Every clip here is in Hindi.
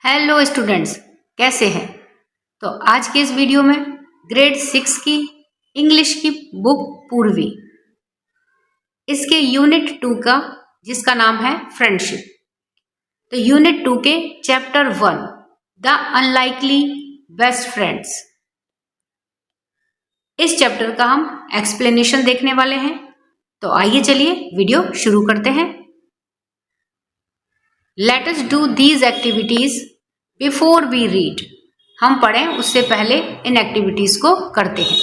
हेलो स्टूडेंट्स, कैसे हैं। तो आज के इस वीडियो में ग्रेड 6 की इंग्लिश की बुक पूर्वी, इसके यूनिट 2 का जिसका नाम है फ्रेंडशिप। तो यूनिट 2 के chapter 1 the unlikely best friends, इस चैप्टर का हम एक्सप्लेनेशन देखने वाले हैं। तो आइए चलिए वीडियो शुरू करते हैं। Let us do these activities before we read. हम पढ़ें उससे पहले इन एक्टिविटीज को करते हैं।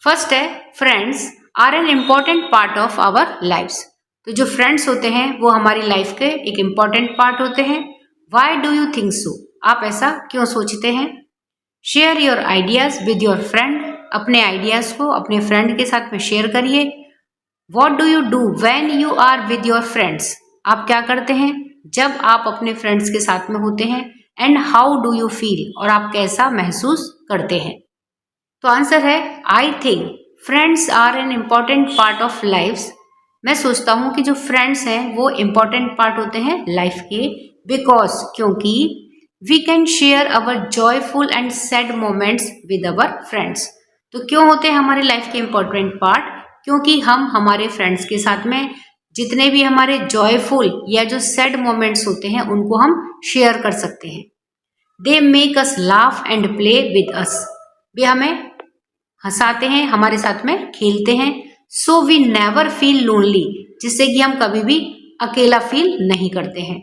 फर्स्ट है friends are an important part of our lifes. तो जो फ्रेंड्स होते हैं वो हमारी लाइफ के एक इम्पॉर्टेंट पार्ट होते हैं। Why do you think so? आप ऐसा क्यों सोचते हैं? Share your ideas with your friend. अपने आइडियाज को अपने फ्रेंड के साथ में शेयर करिए। What do you do when you are with your friends? आप क्या करते हैं जब आप अपने फ्रेंड्स के साथ में होते हैं। And how do you feel? और आप कैसा महसूस करते हैं। तो आंसर है I think friends are an important part of life. मैं सोचता हूँ कि जो फ्रेंड्स हैं वो इम्पॉर्टेंट पार्ट होते हैं लाइफ के, बिकॉज क्योंकि we can share our joyful and sad moments with our friends. तो क्यों होते हैं हमारी लाइफ के इम्पॉर्टेंट पार्ट? क्योंकि हम हमारे फ्रेंड्स के साथ में जितने भी हमारे जॉयफुल या जो सैड मोमेंट्स होते हैं उनको हम शेयर कर सकते हैं। They make us laugh and play with us. वे हमें हंसाते हैं, हमारे साथ में खेलते हैं। So we never feel lonely, जिससे कि हम कभी भी अकेला फील नहीं करते हैं।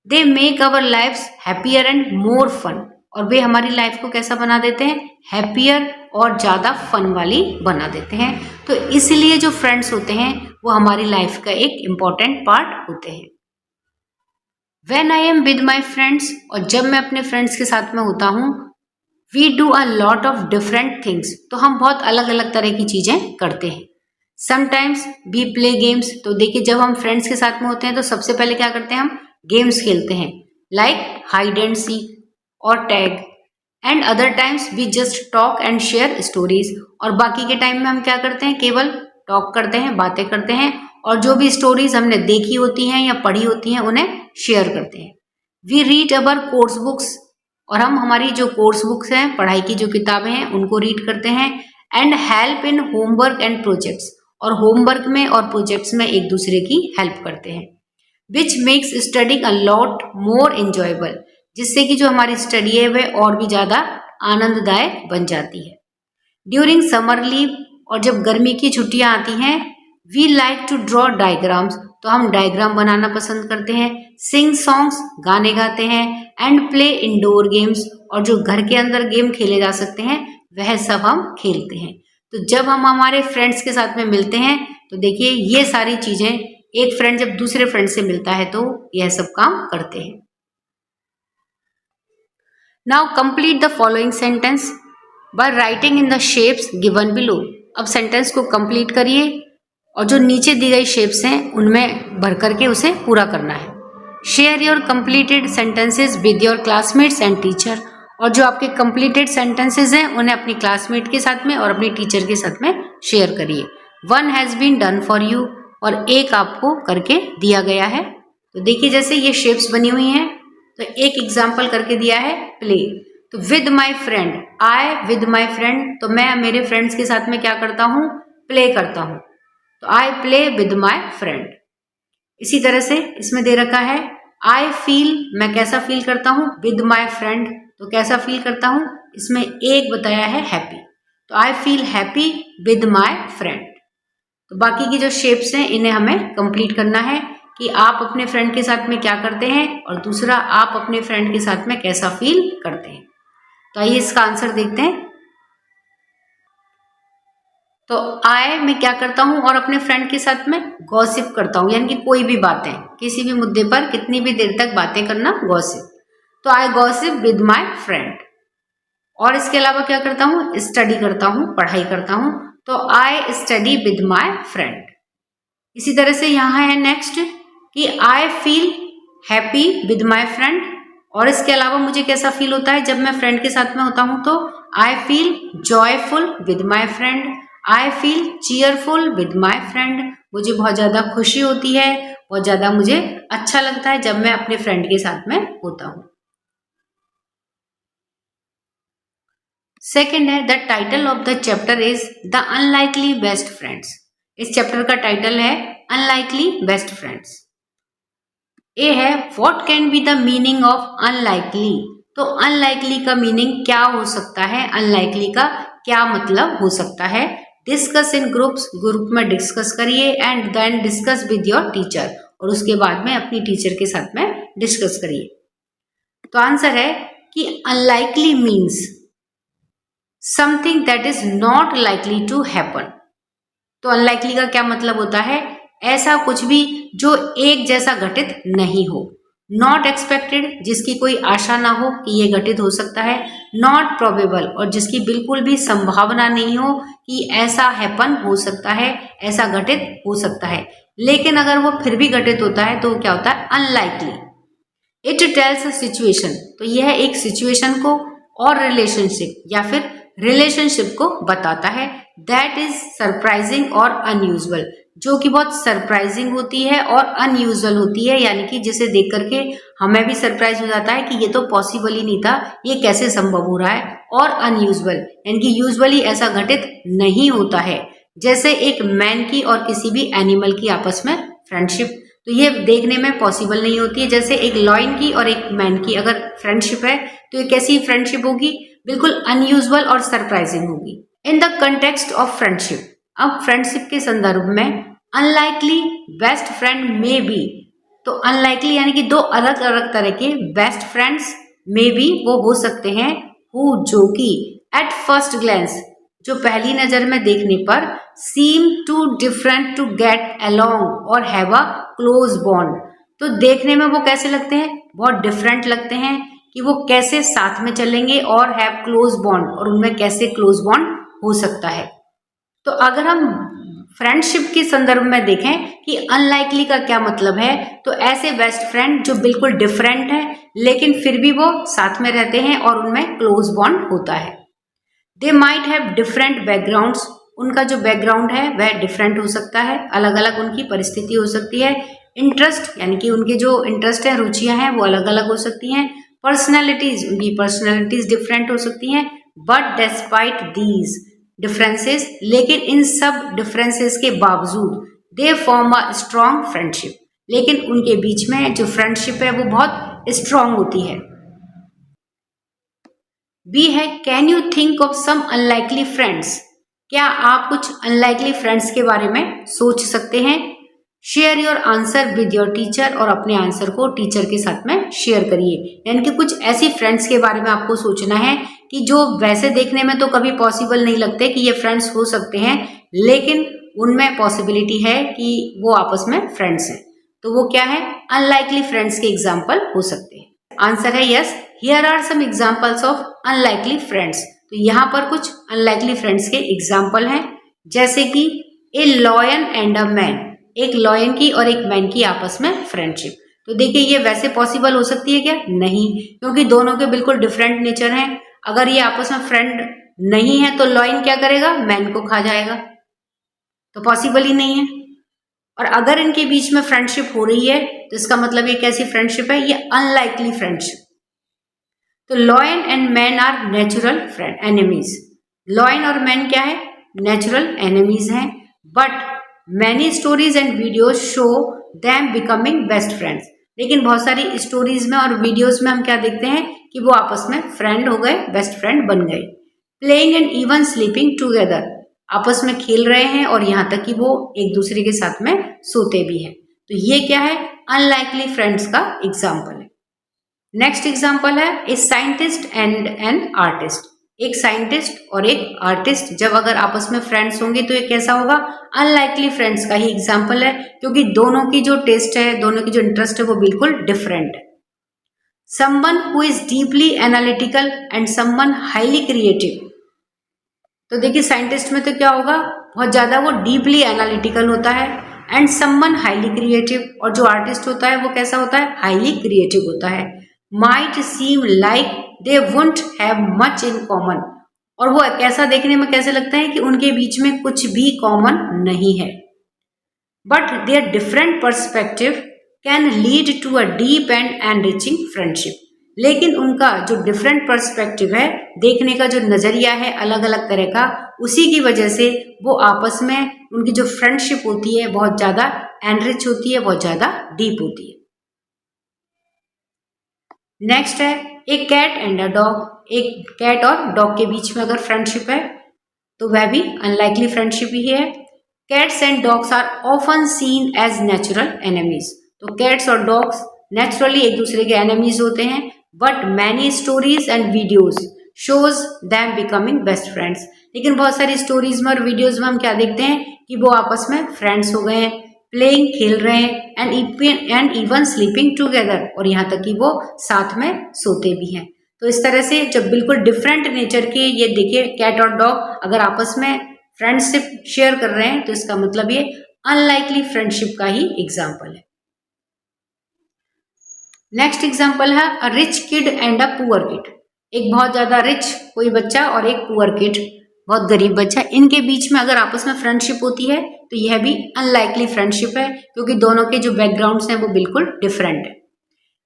They make our lifes happier and more fun. और वे हमारी लाइफ को कैसा बना देते हैं? हैप्पियर और ज़्यादा फन वाली बना देते हैं। तो इसलिए जो फ्रेंड्स होते हैं वो हमारी लाइफ का एक इम्पॉर्टेंट पार्ट होते हैं। When I am with my friends, और जब मैं अपने फ्रेंड्स के साथ में होता हूँ, we do a lot of different things। तो हम बहुत अलग अलग तरह की चीज़ें करते हैं। Sometimes we play games। तो देखिए जब हम फ्रेंड्स के साथ में होते हैं तो सबसे पहले क्या करते हैं? हम गेम्स खेलते हैं, लाइक हाइड एंड सीक और tag. And other times we just talk and share stories. और बाकी के टाइम में हम क्या करते हैं? केवल टॉक करते हैं, बातें करते हैं, और जो भी स्टोरीज हमने देखी होती हैं या पढ़ी होती हैं उन्हें शेयर करते हैं। We read our course books. और हम हमारी जो कोर्स बुक्स हैं, पढ़ाई की जो किताबें हैं उनको रीड करते हैं। And help in homework and projects. और होमवर्क में और प्रोजेक्ट्स में एक दूसरे की हेल्प करते हैं। Which makes studying a lot more enjoyable. जिससे कि जो हमारी स्टडी है वह और भी ज़्यादा आनंददायक बन जाती है। ड्यूरिंग समर लीव, और जब गर्मी की छुट्टियां आती हैं, we like to draw diagrams. तो हम डायग्राम बनाना पसंद करते हैं। सिंग सॉन्ग्स, गाने गाते हैं। एंड प्ले इंडोर गेम्स, और जो घर के अंदर गेम खेले जा सकते हैं वह सब हम खेलते हैं। तो जब हम हमारे फ्रेंड्स के साथ में मिलते हैं तो देखिए ये सारी चीज़ें, एक फ्रेंड जब दूसरे फ्रेंड से मिलता है तो यह सब काम करते हैं। Now complete the following sentence by writing in the shapes given below. अब सेंटेंस को कंप्लीट करिए और जो नीचे दी गई शेप्स हैं उनमें भर करके उसे पूरा करना है। Share your completed sentences with your classmates and teacher. और जो आपके कंप्लीटेड सेंटेंसेस हैं उन्हें अपनी क्लासमेट के साथ में और अपनी टीचर के साथ में शेयर करिए। One has been done for you, और एक आपको करके दिया गया है। तो देखिए जैसे ये शेप्स बनी हुई हैं, तो एक एग्जाम्पल करके दिया है प्ले। तो with my friend, I with my friend, तो मैं मेरे फ्रेंड्स के साथ में क्या करता हूँ? प्ले करता हूँ। तो I play with my friend. इसी तरह से इसमें दे रखा है आई फील, मैं कैसा फील करता हूँ? विद माई फ्रेंड, तो कैसा फील करता हूँ? इसमें एक बताया है हैप्पी, तो I feel happy with my friend. तो बाकी की जो शेप्स हैं इन्हें हमें कंप्लीट करना है कि आप अपने फ्रेंड के साथ में क्या करते हैं, और दूसरा आप अपने फ्रेंड के साथ में कैसा फील करते हैं। तो आइए इसका आंसर देखते हैं। तो आई मैं क्या करता हूँ और अपने फ्रेंड के साथ में गॉसिप करता हूँ, यानी कि कोई भी बातें, किसी भी मुद्दे पर कितनी भी देर तक बातें करना, गॉसिप। तो आई गॉसिप विद माई फ्रेंड। और इसके अलावा क्या करता हूँ? स्टडी करता हूँ, पढ़ाई करता हूँ। तो I study with my friend. इसी तरह से यहाँ है नेक्स्ट कि I feel happy with my friend. और इसके अलावा मुझे कैसा फील होता है जब मैं फ्रेंड के साथ में होता हूँ? तो I feel joyful with my friend. I feel cheerful with my friend. मुझे बहुत ज़्यादा खुशी होती है, बहुत ज़्यादा मुझे अच्छा लगता है जब मैं अपने फ्रेंड के साथ में होता हूँ। सेकेंड है the title of the chapter is the unlikely best friends. इस चैप्टर का टाइटल है अनलाइकली बेस्ट फ्रेंड्स। ए है what can be the meaning of unlikely. तो अनलाइकली का मीनिंग क्या हो सकता है, अनलाइकली का क्या मतलब हो सकता है। डिस्कस इन ग्रुप्स, ग्रुप में डिस्कस करिए and then discuss with your teacher, और उसके बाद में अपनी टीचर के साथ में डिस्कस करिए। तो आंसर है कि unlikely means something that is not likely to happen. तो अनलाइकली का क्या मतलब होता है, ऐसा कुछ भी जो एक जैसा घटित नहीं हो। नॉट एक्सपेक्टेड, जिसकी कोई आशा ना हो कि ये घटित हो सकता है। नॉट प्रोबेबल, और जिसकी बिल्कुल भी संभावना नहीं हो कि ऐसा हैपन हो सकता है, ऐसा घटित हो सकता है, लेकिन अगर वो फिर भी घटित होता है तो क्या होता है, unlikely. It tells a situation, तो यह एक सिचुएशन को और रिलेशनशिप या फिर रिलेशनशिप को बताता है दैट इज सरप्राइजिंग और अनयूजुअल, जो कि बहुत सरप्राइजिंग होती है और अनयूजुअल होती है, यानी कि जिसे देख करके हमें भी सरप्राइज हो जाता है कि ये तो पॉसिबल ही नहीं था, ये कैसे संभव हो रहा है। और अनयूजुअल यानी कि यूजुअली ऐसा घटित नहीं होता है, जैसे एक मैन की और किसी भी एनिमल की आपस में फ्रेंडशिप, तो ये देखने में पॉसिबल नहीं होती है। जैसे एक लॉयन की और एक मैन की अगर फ्रेंडशिप है तो ये कैसी फ्रेंडशिप होगी, बिल्कुल अनयूजुअल और सरप्राइजिंग होगी। In the context of friendship, अब फ्रेंडशिप के संदर्भ में अनलाइकली बेस्ट फ्रेंड में बी, तो अनलाइकली यानी कि दो अलग अलग तरह के बेस्ट फ्रेंड्स में भी वो हो सकते हैं हु, जो कि एट फर्स्ट ग्लैंस, जो पहली नजर में देखने पर seem to different to get along और हैव अ क्लोज बॉन्ड, तो देखने में वो कैसे लगते हैं, बहुत डिफरेंट लगते हैं कि वो कैसे साथ में चलेंगे और हैव क्लोज बॉन्ड, और उनमें कैसे क्लोज बॉन्ड हो सकता है। तो अगर हम फ्रेंडशिप के संदर्भ में देखें कि अनलाइकली का क्या मतलब है, तो ऐसे बेस्ट फ्रेंड जो बिल्कुल डिफरेंट है लेकिन फिर भी वो साथ में रहते हैं और उनमें क्लोज बॉन्ड होता है। They might have different backgrounds, उनका जो बैकग्राउंड है वह डिफरेंट हो सकता है, अलग अलग उनकी परिस्थिति हो सकती है। इंटरेस्ट यानी कि उनके जो इंटरेस्ट है, रुचियां हैं, वो अलग अलग हो सकती हैं। पर्सनैलिटीज, उनकी पर्सनैलिटीज डिफरेंट हो सकती हैं। बट डिस्पाइट दीज डिफरेंसेस, लेकिन इन सब डिफरेंसेस के बावजूद they form a strong friendship, लेकिन उनके बीच में जो फ्रेंडशिप है वो बहुत स्ट्रॉन्ग होती है। बी है can you think of some unlikely friends, क्या आप कुछ अनलाइकली फ्रेंड्स के बारे में सोच सकते हैं। Share your answer with your teacher, और अपने आंसर को टीचर के साथ में शेयर करिए, यानी कि कुछ ऐसी फ्रेंड्स के बारे में आपको सोचना है कि जो वैसे देखने में तो कभी पॉसिबल नहीं लगते कि ये फ्रेंड्स हो सकते हैं, लेकिन उनमें पॉसिबिलिटी है कि वो आपस में फ्रेंड्स हैं। तो वो क्या है, अनलाइकली फ्रेंड्स के एग्जाम्पल हो सकते हैं। आंसर है yes, here are some examples of unlikely friends. तो यहाँ पर कुछ अनलाइकली फ्रेंड्स के एग्जाम्पल हैं, जैसे कि ए लॉयन एंड अ मैन, एक लॉयन की और एक मैन की आपस में फ्रेंडशिप। तो देखिए ये वैसे पॉसिबल हो सकती है क्या, नहीं, क्योंकि दोनों के बिल्कुल डिफरेंट नेचर हैं। अगर ये आपस में फ्रेंड नहीं है तो लॉयन क्या करेगा, मैन को खा जाएगा, तो पॉसिबल ही नहीं है। और अगर इनके बीच में फ्रेंडशिप हो रही है तो इसका मतलब ये कैसी फ्रेंडशिप है, ये अनलाइकली फ्रेंडशिप। तो lion and man are natural friend enemies, lion और मैन क्या है, नेचुरल एनिमीज हैं, but many stories and videos show them becoming best friends, लेकिन बहुत सारी स्टोरीज में और वीडियोज में हम क्या देखते हैं कि वो आपस में फ्रेंड हो गए, बेस्ट फ्रेंड बन गए। Playing and even sleeping together, आपस में खेल रहे हैं और यहाँ तक कि वो एक दूसरे के साथ में सोते भी हैं। तो ये क्या है, अनलाइकली फ्रेंड्स का एग्जाम्पल है। नेक्स्ट एग्जाम्पल है a scientist and an artist, एक साइंटिस्ट और एक आर्टिस्ट जब अगर आपस में फ्रेंड्स होंगे तो ये कैसा होगा, अनलाइकली फ्रेंड्स का ही एग्जाम्पल है, क्योंकि दोनों की जो टेस्ट है, दोनों की जो इंटरेस्ट है वो बिल्कुल डिफरेंट है। Someone who is deeply analytical and someone highly creative, तो देखिए साइंटिस्ट में तो क्या होगा, बहुत ज्यादा वो डीपली एनालिटिकल होता है, एंड समवन हाईली क्रिएटिव, और जो आर्टिस्ट होता है वो कैसा होता है, हाईली क्रिएटिव होता है। Might seem like they wouldn't have much in common, और वो कैसा देखने में कैसे लगता है कि उनके बीच में कुछ भी कॉमन नहीं है। But their different perspective can lead to a deep and enriching friendship. लेकिन उनका जो डिफरेंट पर्सपेक्टिव है, देखने का जो नज़रिया है अलग अलग तरह का, उसी की वजह से वो आपस में उनकी जो फ्रेंडशिप होती है बहुत ज़्यादा एनरिच होती है, बहुत ज़्यादा डीप होती है। नेक्स्ट है एक कैट एंड अ डॉग। एक कैट और डॉग के बीच में अगर फ्रेंडशिप है तो वह भी अनलाइकली फ्रेंडशिप ही है। Cats and dogs are often seen as natural enemies. तो कैट्स और डॉग्स नेचुरली एक दूसरे के एनिमीज होते हैं, but many stories and videos shows them becoming best friends. लेकिन बहुत सारी स्टोरीज में और वीडियोज में हम क्या देखते हैं कि वो आपस में फ्रेंड्स हो गए हैं, प्लेइंग खेल रहे हैं, एंड इवन स्लीपिंग टुगेदर, और यहाँ तक कि वो साथ में सोते भी हैं। तो इस तरह से जब बिल्कुल डिफरेंट नेचर के ये देखिए कैट और डॉग अगर आपस में फ्रेंडशिप शेयर कर रहे हैं तो इसका मतलब ये अनलाइकली फ्रेंडशिप का ही एग्जाम्पल है। नेक्स्ट एग्जाम्पल है a rich kid and a poor kid. एक बहुत ज्यादा रिच कोई बच्चा और एक पुअर किड, बहुत गरीब बच्चा, इनके बीच में अगर आपस में फ्रेंडशिप होती है तो यह भी अनलाइकली फ्रेंडशिप है, क्योंकि दोनों के जो बैकग्राउंड्स हैं वो बिल्कुल डिफरेंट है।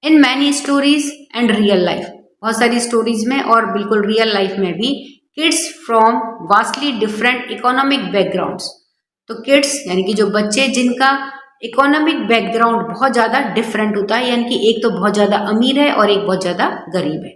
In many stories and real life, बहुत सारी स्टोरीज में और बिल्कुल रियल लाइफ में भी, kids from vastly different economic backgrounds. तो किड्स यानी कि जो बच्चे जिनका इकोनॉमिक बैकग्राउंड बहुत ज़्यादा डिफरेंट होता है, यानी कि एक तो बहुत ज़्यादा अमीर है और एक बहुत ज़्यादा गरीब है,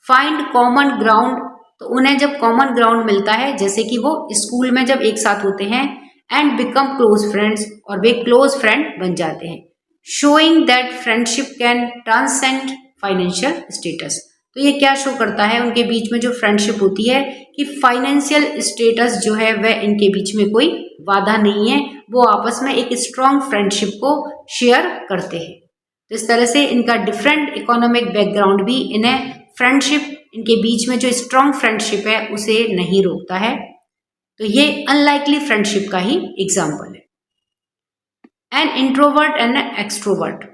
फाइंड कॉमन ग्राउंड। तो उन्हें जब कॉमन ग्राउंड मिलता है, जैसे कि वो स्कूल में जब एक साथ होते हैं, एंड बिकम क्लोज फ्रेंड्स, और वे क्लोज फ्रेंड बन जाते हैं, showing that friendship can transcend financial status. तो ये क्या शो करता है उनके बीच में जो फ्रेंडशिप होती है कि फाइनेंशियल स्टेटस जो है वह इनके बीच में कोई बाधा नहीं है, वो आपस में एक स्ट्रॉन्ग फ्रेंडशिप को शेयर करते हैं। तो इस तरह से इनका डिफरेंट इकोनॉमिक बैकग्राउंड भी इन्हें फ्रेंडशिप, इनके बीच में जो स्ट्रॉन्ग फ्रेंडशिप है उसे नहीं रोकता है। तो ये अनलाइकली फ्रेंडशिप का ही एग्जाम्पल है। An introvert and an extrovert.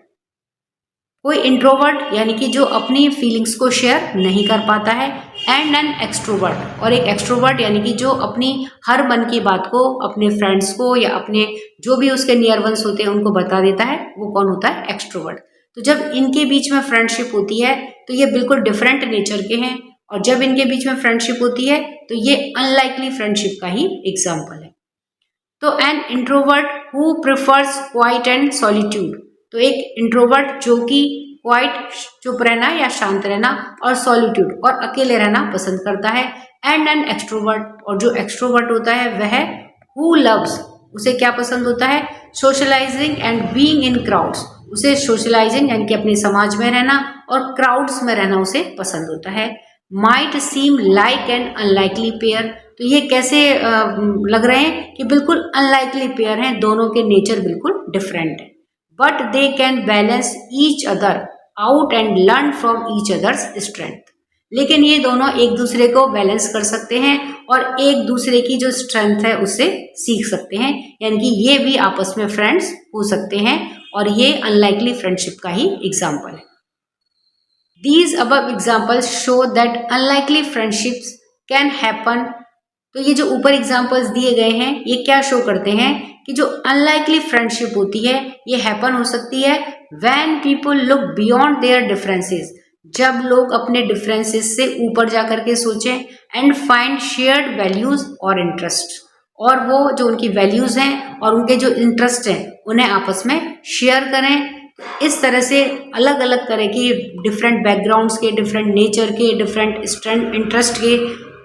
कोई इंट्रोवर्ट यानी कि जो अपनी फीलिंग्स को शेयर नहीं कर पाता है, एंड एन एक्सट्रोवर्ट, और एक एक्सट्रोवर्ट यानी कि जो अपनी हर मन की बात को अपने फ्रेंड्स को या अपने जो भी उसके नियर वंस होते हैं उनको बता देता है, वो कौन होता है? एक्सट्रोवर्ट। तो जब इनके बीच में फ्रेंडशिप होती है तो ये बिल्कुल डिफरेंट नेचर के हैं, और जब इनके बीच में फ्रेंडशिप होती है तो ये अनलाइकली फ्रेंडशिप का ही एग्जाम्पल है। तो an introvert who prefers quiet and solitude. तो एक इंट्रोवर्ट जो कि क्वाइट चुप रहना या शांत रहना, और सॉलिट्यूड और अकेले रहना पसंद करता है, एंड एन एक्सट्रोवर्ट, और जो एक्सट्रोवर्ट होता है वह हु लव्स, उसे क्या पसंद होता है? Socialising and being in crowds. उसे सोशलाइजिंग यानी कि अपने समाज में रहना और क्राउड्स में रहना उसे पसंद होता है। Might seem like an unlikely pair. तो ये कैसे लग रहे हैं कि बिल्कुल अनलाइकली पेयर हैं, दोनों के नेचर बिल्कुल डिफरेंट है, but they can balance each other out and learn from each others strength. लेकिन ये दोनों एक दूसरे को बैलेंस कर सकते हैं और एक दूसरे की जो स्ट्रेंथ है उससे सीख सकते हैं, यानी कि ये भी आपस में फ्रेंड्स हो सकते हैं, और ये अनलाइकली फ्रेंडशिप का ही एग्जाम्पल है। These above examples show that unlikely friendships can happen। तो ये जो ऊपर एग्जाम्पल्स दिए गए हैं ये क्या शो करते हैं कि जो अनलाइकली फ्रेंडशिप होती है ये हैपन हो सकती है when people look beyond their differences, जब लोग अपने डिफरेंसेस से ऊपर जा करके सोचें, एंड फाइंड शेयर्ड वैल्यूज और इंटरेस्ट, और वो जो उनकी वैल्यूज हैं और उनके जो इंटरेस्ट हैं उन्हें आपस में शेयर करें। इस तरह से अलग अलग तरह के डिफरेंट बैकग्राउंड्स के, डिफरेंट नेचर के, डिफरेंट स्ट्रेंथ इंटरेस्ट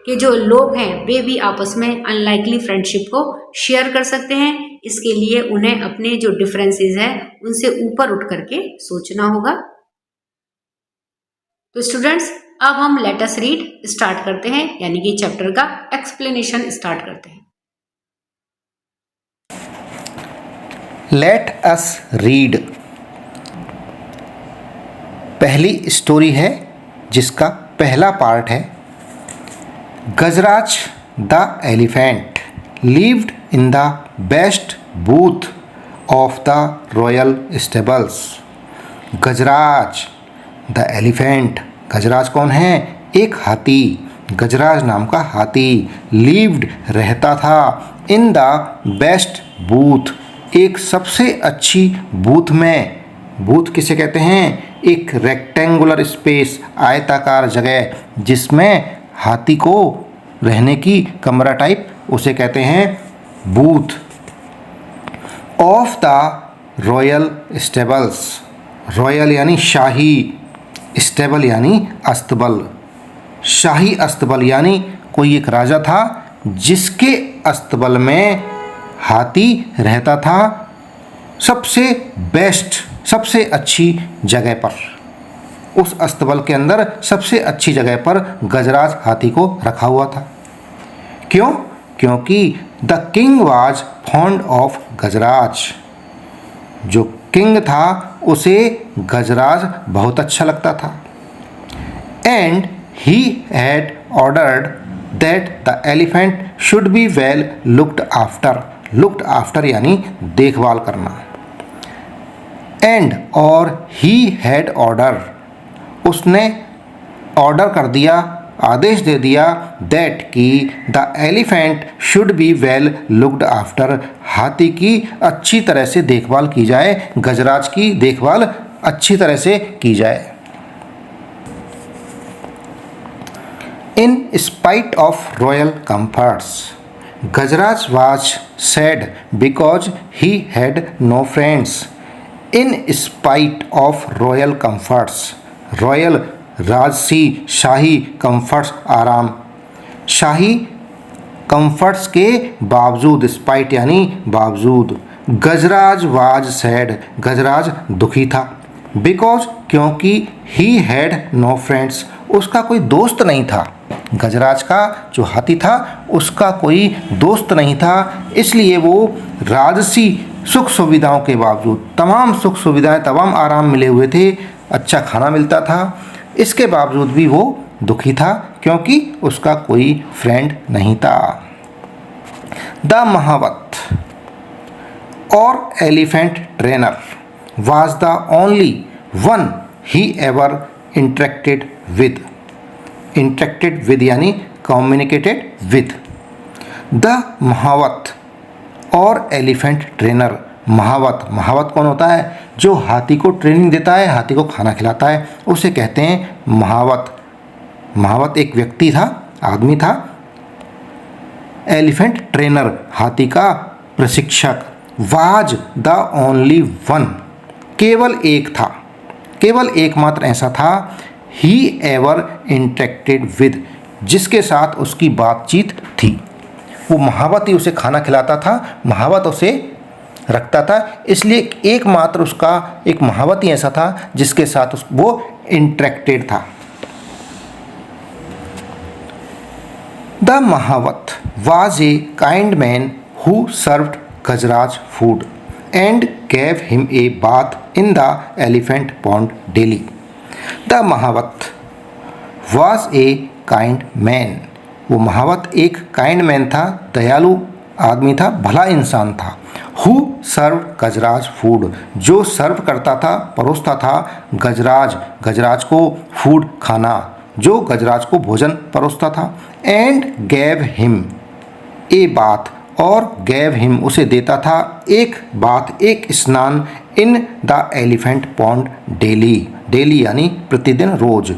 के जो लोग हैं वे भी आपस में अनलाइकली फ्रेंडशिप को शेयर कर सकते हैं। इसके लिए उन्हें अपने जो डिफरेंसेस हैं उनसे ऊपर उठ करके सोचना होगा। तो स्टूडेंट्स अब हम लेट अस रीड स्टार्ट करते हैं, यानी कि चैप्टर का एक्सप्लेनेशन स्टार्ट करते हैं। Let us read. पहली स्टोरी है जिसका पहला पार्ट है। Gajraj the elephant lived in the best booth of the royal stables। Gajraj the elephant, Gajraj कौन है? एक हाथी, गजराज नाम का हाथी lived रहता था in the best booth, एक सबसे अच्छी बूथ में, बूथ किसे कहते हैं? एक रेक्टेंगुलर स्पेस, आयताकार जगह जिसमें हाथी को रहने की कमरा टाइप, उसे कहते हैं booth. Of the royal stables, royal यानी शाही, स्टेबल यानी अस्तबल। शाही अस्तबल यानी कोई एक राजा था जिसके अस्तबल में हाथी रहता था, सबसे बेस्ट, सबसे अच्छी जगह पर। उस अस्तबल के अंदर सबसे अच्छी जगह पर गजराज हाथी को रखा हुआ था। क्यों? क्योंकि the king was fond of Gajraj, जो किंग था उसे गजराज बहुत अच्छा लगता था। And he had ordered that the elephant should be well looked after, looked after यानी देखभाल करना। एंड और ही हैड ऑर्डर, उसने ऑर्डर कर दिया, आदेश दे दिया, दैट कि the elephant should be well looked after, हाथी की अच्छी तरह से देखभाल की जाए, गजराज की देखभाल अच्छी तरह से की जाए। In spite of royal comforts, Gajraj was sad because he had no friends. In spite of royal comforts, royal राजसी, शाही, comforts आराम, शाही comforts के बावजूद, स्पाइट यानी बावजूद, गजराज वाज सैड, गजराज दुखी था। बिकॉज क्योंकि ही हैड नो फ्रेंड्स, उसका कोई दोस्त नहीं था। गजराज का जो हाथी था उसका कोई दोस्त नहीं था, इसलिए वो राजसी सुख सुविधाओं के बावजूद, तमाम सुख सुविधाएं, तमाम आराम मिले हुए थे, अच्छा खाना मिलता था, इसके बावजूद भी वो दुखी था क्योंकि उसका कोई फ्रेंड नहीं था। द महावत और elephant trainer was the only one he ever interacted with. Interacted with यानी communicated with. The महावत और एलिफेंट ट्रेनर, महावत, महावत कौन होता है? जो हाथी को ट्रेनिंग देता है, हाथी को खाना खिलाता है, उसे कहते हैं महावत। महावत एक व्यक्ति था, आदमी था। एलिफेंट ट्रेनर हाथी का प्रशिक्षक। वाज द ओनली वन, केवल एक था, केवल एकमात्र ऐसा था। ही एवर इंटरेक्टेड विद, जिसके साथ उसकी बातचीत थी। वो महावत ही उसे खाना खिलाता था, महावत उसे रखता था, इसलिए एकमात्र उसका एक महावत ही ऐसा था जिसके साथ वो इंटरेक्टेड था। The mahout was a kind man who served Gajraj food and gave him a bath in the elephant pond daily. The महावत was a kind man. वो महावत एक काइंड मैन था, दयालु आदमी था, भला इंसान था। Who served गजराज फूड, जो सर्व करता था, परोसता था गजराज, गजराज को फूड, खाना, जो गजराज को भोजन परोसता था। And gave him a bath, और गैव हिम उसे देता था एक बात, एक स्नान, in the elephant pond daily, daily यानी प्रतिदिन, रोज।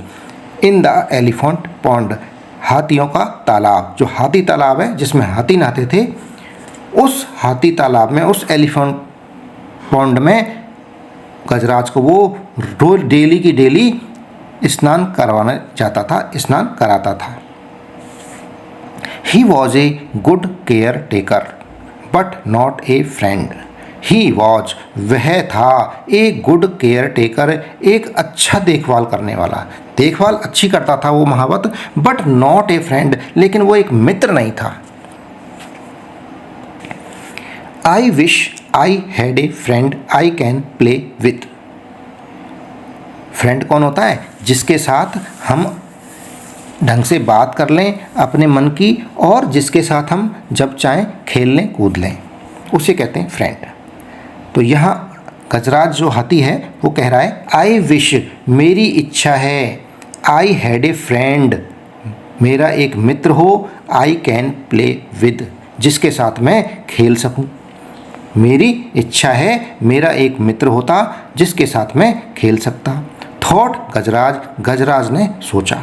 इन द एलिफेंट पॉन्ड हाथियों का तालाब, जो हाथी तालाब है जिसमें हाथी नहाते थे, उस हाथी तालाब में, उस एलिफेंट पॉन्ड में गजराज को वो रोज डेली की डेली स्नान करवाना जाता था, स्नान कराता था। He was a good caretaker, but not a friend. He was, वह था, a good caretaker, एक अच्छा देखभाल करने वाला, देखभाल अच्छी करता था वो महावत, but not a friend, लेकिन वो एक मित्र नहीं था। I wish I had a friend I can play with. Friend कौन होता है? जिसके साथ हम ढंग से बात कर लें अपने मन की, और जिसके साथ हम जब चाहें खेल लें, कूद लें, उसे कहते हैं फ्रेंड। तो यहाँ गजराज जो हाथी है वो कह रहा है आई विश, मेरी इच्छा है, आई हैड ए फ्रेंड, मेरा एक मित्र हो, आई कैन प्ले विद, जिसके साथ मैं खेल सकूं। मेरी इच्छा है मेरा एक मित्र होता जिसके साथ मैं खेल सकता। थॉट गजराज, गजराज ने सोचा।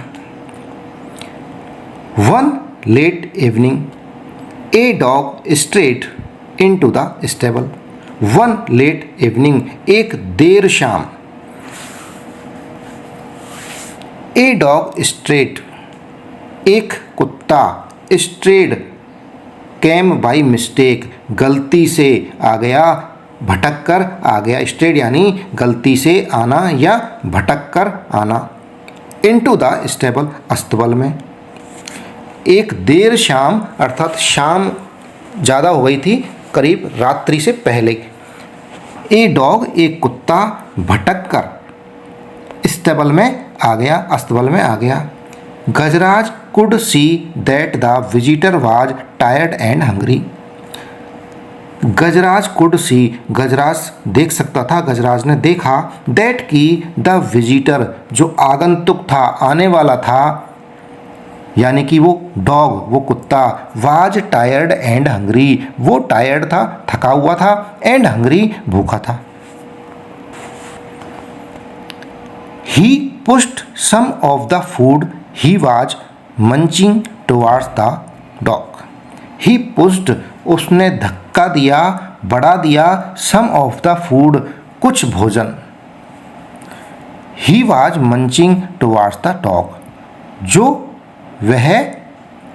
One let evening a dog straight into the stable. One let evening, एक देर शाम। ए डॉग स्ट्रेट, एक कुत्ता। स्ट्रेड कैम बाई मिस्टेक, गलती से आ गया, भटक कर आ गया। स्ट्रेड यानी गलती से आना या भटक कर आना। इनटू द स्टेबल, अस्तबल में। एक देर शाम अर्थात शाम ज़्यादा हो गई थी, करीब रात्रि से पहले। ए डॉग, एक कुत्ता, भटक कर स्टेबल में आ गया, अस्तबल में आ गया। Gajraj could see that the visitor was tired and hungry. Gajraj could see, Gajraj देख सकता था, गजराज ने देखा। दैट की द विजिटर, जो आगंतुक था, आने वाला था, यानी कि वो डॉग, वो कुत्ता। वाज टायर्ड एंड हंग्री, वो टायर्ड था, थका हुआ था, एंड हंग्री, भूखा था। He pushed some of the food he was munching towards the dog. He pushed, उसने धक्का दिया, बढ़ा दिया, सम ऑफ द फूड, कुछ भोजन। ही was munching towards the dog, जो वह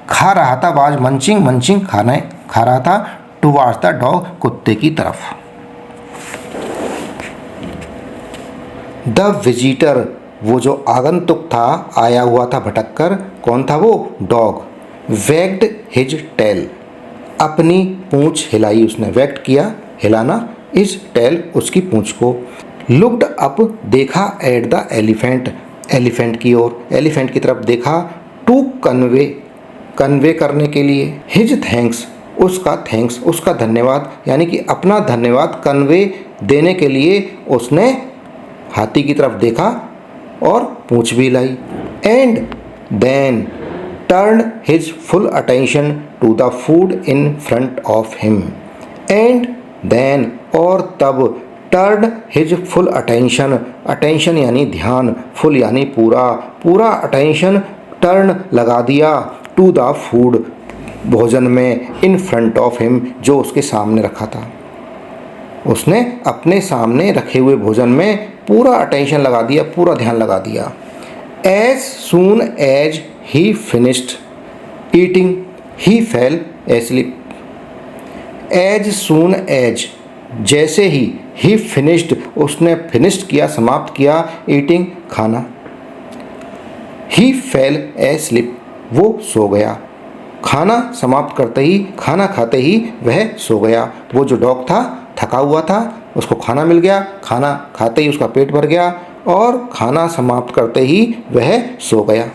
खा रहा था। वाज मंचिंग, मंचिंग खाना खा रहा था, टुवार्ड्स द डॉग, कुत्ते की तरफ। द विजिटर, वो जो आगंतुक था, आया हुआ था भटक कर, कौन था वो? डॉग। वैग्ड हिज टेल, अपनी पूंछ हिलाई उसने। वैग्ड किया, हिलाना, हिज टेल, उसकी पूंछ को। लुक्ड अप, देखा, एट द एलिफेंट, एलिफेंट की ओर, एलिफेंट की तरफ देखा। टू कन्वे, कन्वे करने के लिए। हिज थैंक्स, उसका थैंक्स, उसका धन्यवाद, यानी कि अपना धन्यवाद कन्वे देने के लिए उसने हाथी की तरफ देखा और पूंछ भी लाई। And then turn his full attention to the food in front of him. And then, और तब, turn his full attention, attention यानी ध्यान, फुल यानी पूरा, पूरा अटेंशन टर्न लगा दिया, टू द फूड, भोजन में, इन फ्रंट ऑफ हिम, जो उसके सामने रखा था। उसने अपने सामने रखे हुए भोजन में पूरा अटेंशन लगा दिया, पूरा ध्यान लगा दिया। As soon as he finished eating he fell asleep. As soon as, जैसे ही फिनिश्ड, उसने फिनिश्ड किया, समाप्त किया, ईटिंग, खाना। ही फेल एस्लीप, वो सो गया। खाना समाप्त करते ही, खाना खाते ही वह सो गया। वो जो डॉग था, थका हुआ था, उसको खाना मिल गया, खाना खाते ही उसका पेट भर गया और खाना समाप्त करते ही वह सो गया।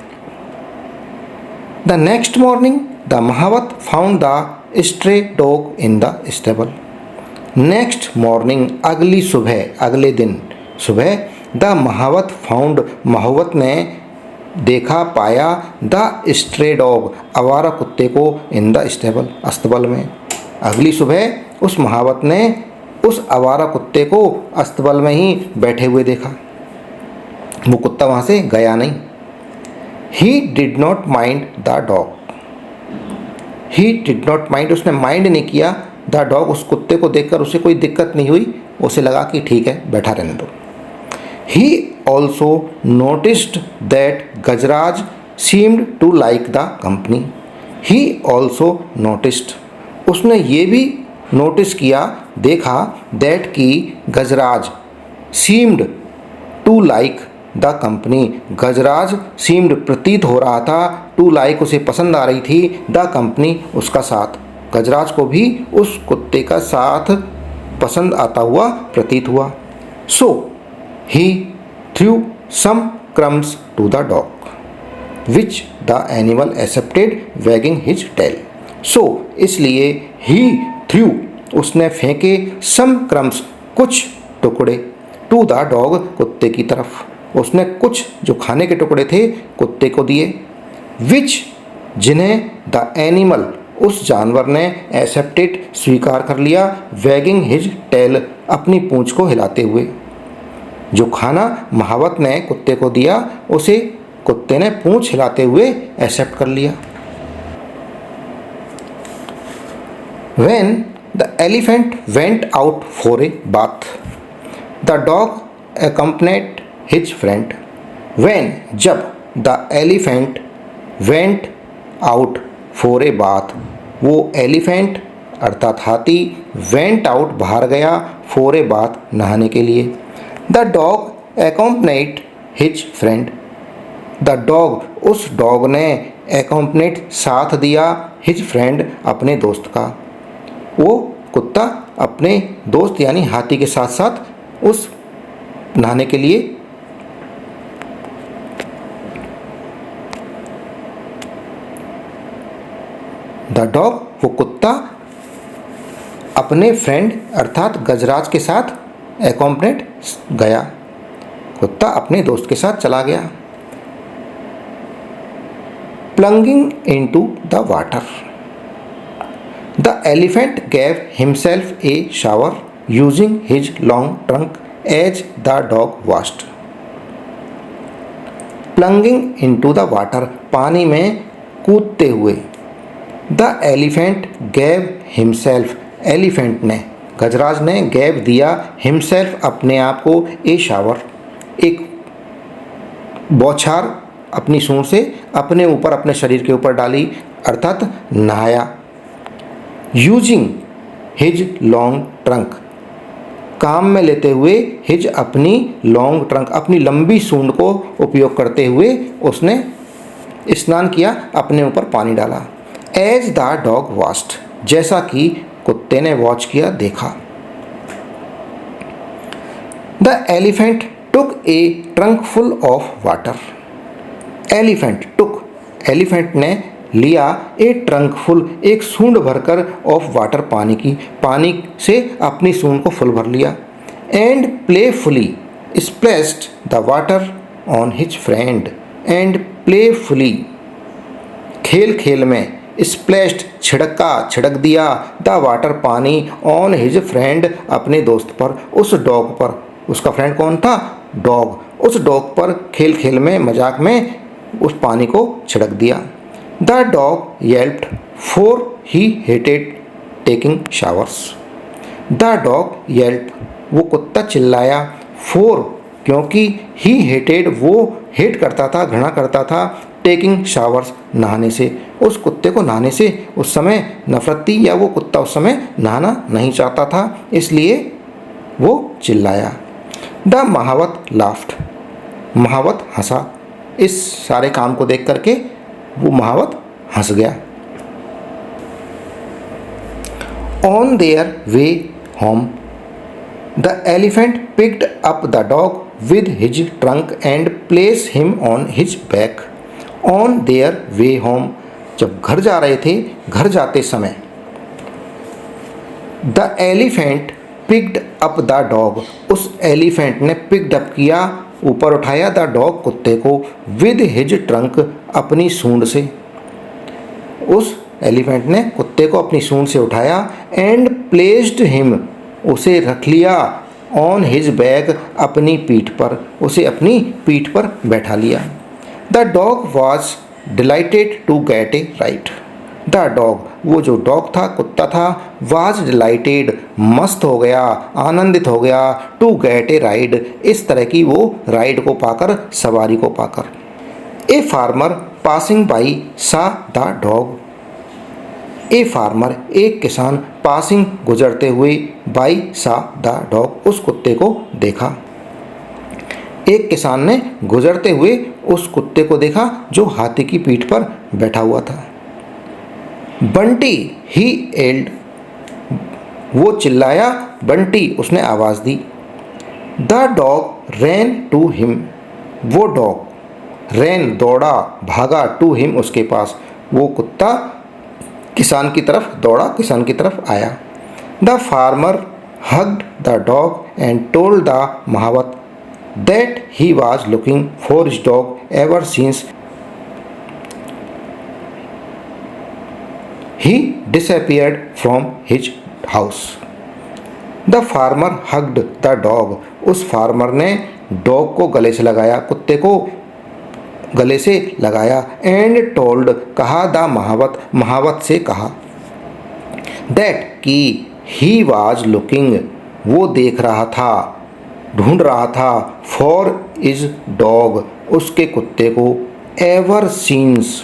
The next morning the mahout found the stray dog in the stable. Next morning, अगली सुबह, अगले दिन सुबह, द महावत फाउंड, महावत ने देखा, पाया, द स्ट्रे डॉग, आवारा कुत्ते को, इन द स्टेबल, अस्तबल में। अगली सुबह उस महावत ने उस आवारा कुत्ते को अस्तबल में ही बैठे हुए देखा। वो कुत्ता वहाँ से गया नहीं। He did not mind the dog, he did not mind, उसने माइंड नहीं किया, द डॉग, उस कुत्ते को देखकर उसे कोई दिक्कत नहीं हुई, उसे लगा कि ठीक है, बैठा रहने दो। He also noticed that Gajraj seemed to like the company. He also noticed, उसने ये भी नोटिस किया, देखा, दैट की Gajraj seemed to like the company, Gajraj seemed, प्रतीत हो रहा था, टू लाइक, उसे पसंद आ रही थी, द कंपनी, उसका साथ। गजराज को भी उस कुत्ते का साथ पसंद आता हुआ प्रतीत हुआ। So he threw some crumbs to the dog which the animal accepted wagging his tail. So इसलिए ही थ्रू, उसने फेंके, सम क्रम्स, कुछ टुकड़े, टू द डॉग, कुत्ते की तरफ। उसने कुछ जो खाने के टुकड़े थे कुत्ते को दिए। विच, जिन्हें, द एनिमल, उस जानवर ने एक्सेप्टेड स्वीकार कर लिया, वैगिंग हिज टेल अपनी पूंछ को हिलाते हुए। जो खाना महावत ने कुत्ते को दिया उसे कुत्ते ने पूंछ हिलाते हुए एक्सेप्ट कर लिया। When the elephant went out for a bath, the dog accompanied his friend. When जब the elephant went out for a bath, वो एलिफेंट अर्थात हाथी went out बाहर गया for a bath नहाने के लिए। The dog accompanied his friend. The dog उस डॉग ने accompanied साथ दिया his friend अपने दोस्त का। वो कुत्ता अपने दोस्त यानी हाथी के साथ साथ उस नहाने के लिए द डॉग वो कुत्ता अपने फ्रेंड अर्थात गजराज के साथ एक्कॉम्पनेड गया। कुत्ता अपने दोस्त के साथ चला गया। Plunging into the water, the elephant gave himself a shower using his long trunk as the dog washed. Plunging into the water, पानी में कूदते हुए। The elephant gave himself, elephant ने गजराज ने gave दिया himself अपने आप को a shower, एक बौछार अपनी सूंड से अपने ऊपर अपने शरीर के ऊपर डाली अर्थात नहाया। यूजिंग हिज लॉन्ग ट्रंक, काम में लेते हुए हिज अपनी लॉन्ग ट्रंक अपनी लंबी सूंड को उपयोग करते हुए उसने स्नान किया, अपने ऊपर पानी डाला। एज द डॉग वॉच्ड, जैसा कि कुत्ते ने वॉच किया देखा। The elephant took A trunk full of water, elephant took elephant ने लिया ए ट्रंक फुल एक सूंड भरकर ऑफ वाटर पानी की, पानी से अपनी सूंड को फुल भर लिया। And playfully splashed the water on his friend, and playfully खेल खेल में स्प्लैश्ड छिड़क दिया द वाटर पानी ऑन हिज फ्रेंड अपने दोस्त पर, उस डॉग पर। उसका फ्रेंड कौन था? डॉग। उस डॉग पर खेल खेल में मजाक में उस पानी को छिड़क दिया। The dog yelped for he hated taking showers, the dog yelped वो कुत्ता चिल्लाया, फॉर क्योंकि ही हेटेड वो हेट करता था, घृणा करता था, टेकिंग शावर्स नहाने से। उस कुत्ते को नहाने से उस समय नफरत थी या वो कुत्ता उस समय नहाना नहीं चाहता था, इसलिए वो चिल्लाया। द महावत लाफ्ड, महावत हंसा। इस सारे काम को देख करके वो महावत हंस गया। On their way home, the elephant picked up the dog with his trunk and place him on his back. On their way home, जब घर जा रहे थे, घर जाते समय the elephant picked up the dog, उस एलिफेंट ने पिक्ड अप किया, ऊपर उठाया द डॉग कुत्ते को, विद हिज ट्रंक अपनी सूंड से। उस एलिफेंट ने कुत्ते को अपनी सूंड से उठाया, एंड प्लेस्ड हिम उसे रख लिया, ऑन हिज बैक अपनी पीठ पर, उसे अपनी पीठ पर बैठा लिया। The dog was delighted to get a ride, the dog वो जो डॉग था कुत्ता था, वाज डिलाइटेड मस्त हो गया, आनंदित हो गया, टू गेट ए राइड इस तरह की वो राइड को पाकर, सवारी को पाकर। ए फार्मर पासिंग बाई सा द डॉग, ए फार्मर एक किसान, पासिंग गुजरते हुए, बाई सा द डॉग उस कुत्ते को देखा। एक किसान ने गुजरते हुए उस कुत्ते को देखा जो हाथी की पीठ पर बैठा हुआ था। बंटी ही एल्ड, वो चिल्लाया, बंटी उसने आवाज़ दी। The dog ran to him, वो डॉग रैन दौड़ा, भागा, टू हिम उसके पास, वो कुत्ता किसान की तरफ दौड़ा, किसान की तरफ आया। The farmer hugged the dog and told the mahout that he was looking for his dog ever since He disappeared from his house. The farmer hugged the dog. उस फार्मर ने डॉग को गले से लगाया, कुत्ते को गले से लगाया. एंड टोल्ड, कहा, द महावत, महावत से कहा, दैट कि ही वॉज लुकिंग, वो देख रहा था, ढूंढ रहा था, फॉर इज डॉग, उसके कुत्ते को, एवर सीन्स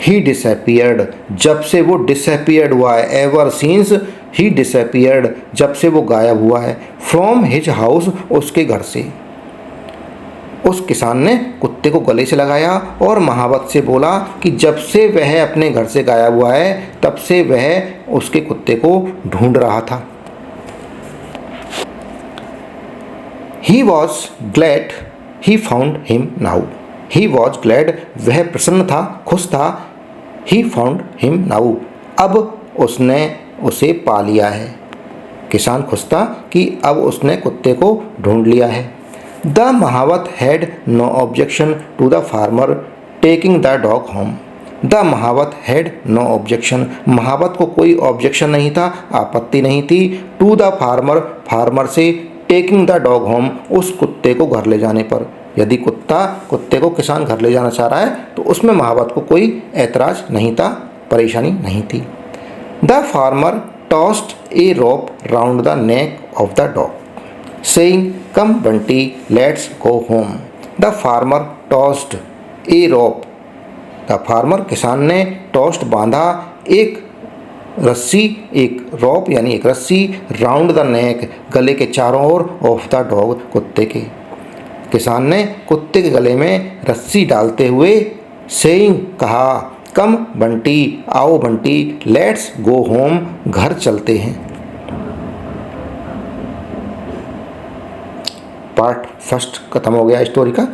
ही डिसअपियर्ड, जब से वो डिसअपियर्ड हुआ है, एवर सीन्स ही डिसअपियर्ड, जब से वो गायब हुआ है, फ्रॉम हिज हाउस, उसके घर से. उस किसान ने कुत्ते को गले से लगाया और महावत से बोला कि जब से वह अपने घर से गायब हुआ है तब से वह उसके कुत्ते को ढूंढ रहा था. He was glad he found him now. He was glad, वह प्रसन्न था, खुश था. He found him now, अब उसने उसे पा लिया है. किसान खुश था कि अब उसने कुत्ते को ढूंढ लिया है. The महावत had no objection to the farmer taking the dog home. The महावत had no objection, महावत को कोई ऑब्जेक्शन नहीं था, आपत्ति नहीं थी. To the farmer, फार्मर से, टेकिंग द डॉग होम, उस कुत्ते को घर ले जाने पर. यदि कुत्ते को किसान घर ले जाना चाह रहा है तो उसमें महावत को कोई ऐतराज नहीं था, परेशानी नहीं थी. The farmer tossed A rope round the neck of the dog, saying, come Bunty, let's go home. The farmer tossed A rope, the farmer किसान ने, टॉस्ड बांधा, एक रस्सी, एक रॉप यानी एक रस्सी, राउंड द नेक, गले के चारों ओर, ऑफ द डॉग, कुत्ते के. किसान ने कुत्ते के गले में रस्सी डालते हुए, सेइंग, कहा, कम बंटी, आओ बंटी, लेट्स गो होम, घर चलते हैं. पार्ट फर्स्ट खत्म हो गया स्टोरी का.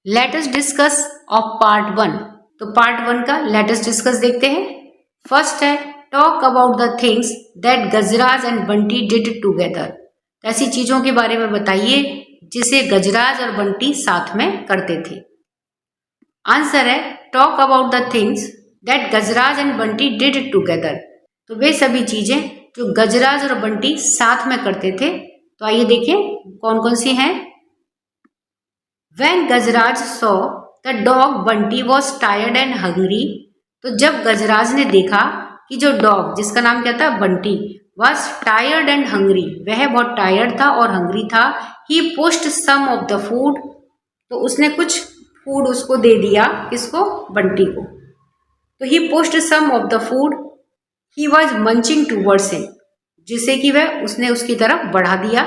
Let us discuss of part 1. तो पार्ट 1 का लेट अस डिस्कस देखते हैं. फर्स्ट है talk about the things that Gajraj and Bunty did together. ऐसी चीजों के बारे में बताइए जिसे गजराज और बंटी साथ में करते थे. आंसर है talk about the things that Gajraj and Bunty did together. तो वे सभी चीजें जो गजराज और बंटी साथ में करते थे. तो आइए देखें कौन कौन सी हैं. When Gajraj saw the dog Bunty was tired and hungry. तो जब गजराज ने देखा कि जो डॉग जिसका नाम क्या था Bunty was tired and hungry, वह बहुत टायर्ड था और हंग्री था. He pushed some of the food. तो उसने कुछ फूड उसको दे दिया, किसको, बंटी को. तो he pushed some of the food. He was munching towards him, जिसे कि वह उसने उसकी तरफ बढ़ा दिया.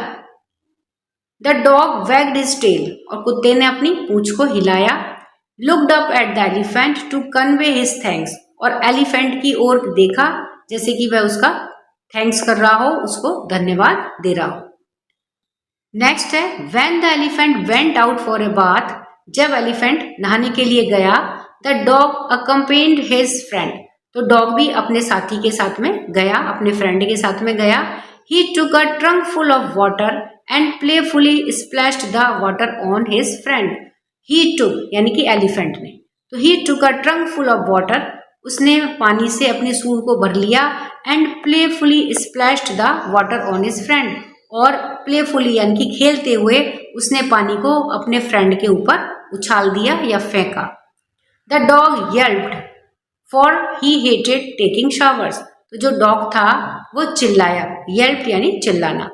The dog wagged his tail, और कुत्ते ने अपनी पूंछ को हिलाया. Looked up at the elephant to convey his thanks, और एलिफेंट की ओर देखा जैसे कि वह उसका थैंक्स कर रहा हो, उसको धन्यवाद दे रहा हो. नेक्स्ट है when the elephant went out for a bath. जब एलिफेंट नहाने के लिए गया, the dog accompanied his friend. तो डॉग भी अपने साथी के साथ में गया, अपने फ्रेंड के साथ में गया. He took a trunk full of water and playfully splashed the water on his friend. He took यानी कि एलिफेंट ने. तो he took a trunk full of water, उसने पानी से अपने सूंड को भर लिया. And playfully splashed the water on his friend, और प्लेफुली यानी कि खेलते हुए उसने पानी को अपने फ्रेंड के ऊपर उछाल दिया या फेंका. The dog yelped for he hated taking showers. तो जो डॉग था वो चिल्लाया, येल्प यानी चिल्लाना.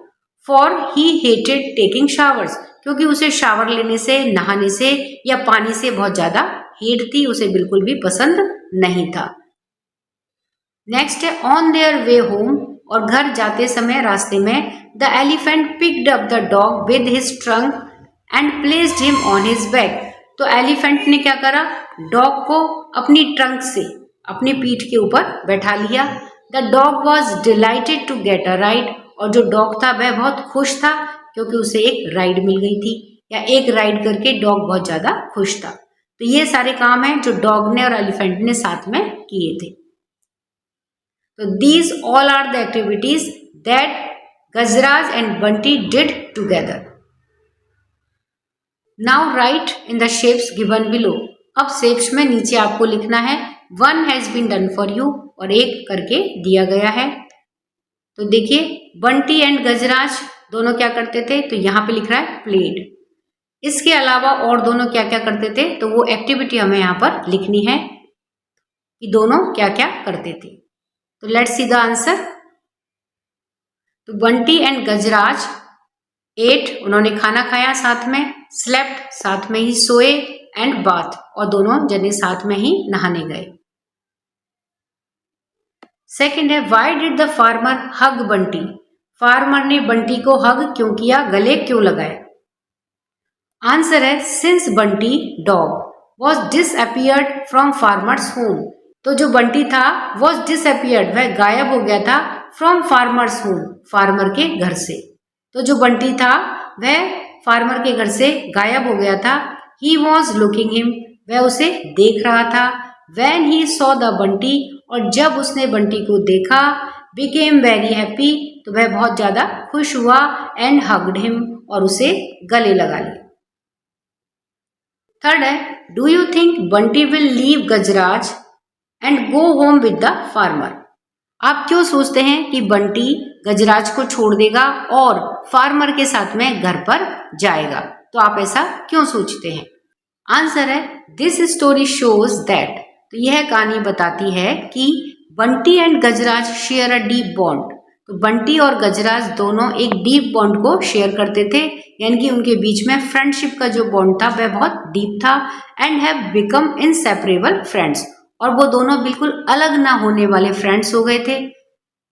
For he hated taking showers, क्योंकि उसे शावर लेने से, नहाने से या पानी से बहुत ज्यादा हेट थी, उसे बिल्कुल भी पसंद नहीं था. नेक्स्ट है ऑन देयर वे होम, और घर जाते समय रास्ते में the elephant picked up the dog with his trunk and placed him on his back. तो एलिफेंट ने क्या करा, डॉग को अपनी ट्रंक से अपनी पीठ के ऊपर बैठा लिया. The dog was delighted to get a ride, और जो डॉग था वह बहुत खुश था क्योंकि उसे एक राइड मिल गई थी, या एक राइड करके डॉग बहुत ज्यादा खुश था. तो ये सारे काम हैं जो डॉग ने और एलिफेंट ने साथ में किए थे. तो these all are the activities that Gajraj and Bunty did together. Now write in the shapes given below. अब शेप्स में नीचे आपको लिखना है one has been done for you, और एक करके दिया गया है। तो देखिए बंटी एंड गजराज दोनों क्या करते थे, तो यहाँ पे लिख रहा है प्लेड। इसके अलावा और दोनों क्या क्या करते थे, तो वो एक्टिविटी हमें यहाँ पर लिखनी है कि दोनों क्या क्या करते थे। तो लेट्स सी द आंसर। तो बंटी एंड गजराज एट, उन्होंने खाना खाया साथ में, स्लेप्ट साथ में ही सोए, एंड बाथ, और दोनों जने साथ में ही नहाने गए। सेकंड है why did the farmer hug Bunty, farmer ने बंटी को हग क्यों किया, गले क्यों लगाए। आंसर है since Bunty dog was disappeared from farmers home, तो जो बंटी था वॉज डिसअपियर्ड, वह गायब हो गया था, फ्रॉम फार्मर्स होम, फार्मर के घर से। तो जो बंटी था वह फार्मर के घर से गायब हो गया था। ही वॉज लुकिंग हिम, वह उसे देख रहा था। When he saw the Bunty, और जब उसने बंटी को देखा, बिकेम वेरी हैप्पी, तो वह बहुत ज्यादा खुश हुआ, एंड हग्ड हिम, और उसे गले लगा लिया। थर्ड है do you think Bunty will leave Gajraj and go home with the farmer, आप क्यों सोचते हैं कि बंटी गजराज को छोड़ देगा और फार्मर के साथ में घर पर जाएगा, तो आप ऐसा क्यों सोचते हैं। आंसर है दिस स्टोरी शोज दैट, तो यह कहानी बताती है कि Bunty and Gajraj share a deep bond, तो बंटी और गजराज दोनों एक डीप बॉन्ड को शेयर करते थे, यानी कि उनके बीच में फ्रेंडशिप का जो बॉन्ड था वह बहुत डीप था, and have become inseparable friends, और वो दोनों बिल्कुल अलग ना होने वाले फ्रेंड्स हो गए थे।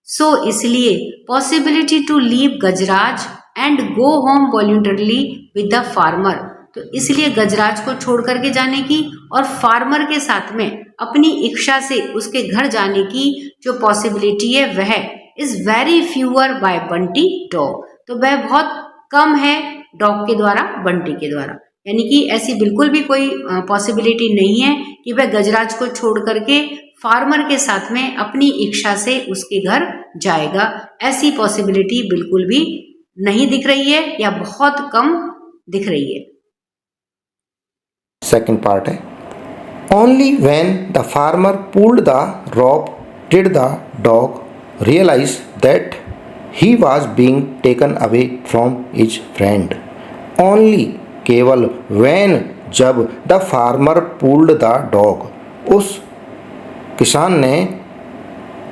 सो इसलिए possibility to leave Gajraj and go home voluntarily with the farmer, तो इसलिए गजराज को छोड़ करके जाने की और फार्मर के साथ में अपनी इच्छा से उसके घर जाने की जो पॉसिबिलिटी है वह is very fewer by Bunty dog, तो वह बहुत कम है डॉग के द्वारा, बंटी के द्वारा, यानी कि ऐसी बिल्कुल भी कोई पॉसिबिलिटी नहीं है कि वह गजराज को छोड़ करके फार्मर के साथ में अपनी इच्छा से उसके घर जाएगा। ऐसी पॉसिबिलिटी बिल्कुल भी नहीं दिख रही है या बहुत कम दिख रही है। सेकंड पार्ट है only when the farmer pulled the rope did the dog realise that he was being taken away from his friend. Only केवल व्हेन जब the farmer pulled the dog, उस किसान ने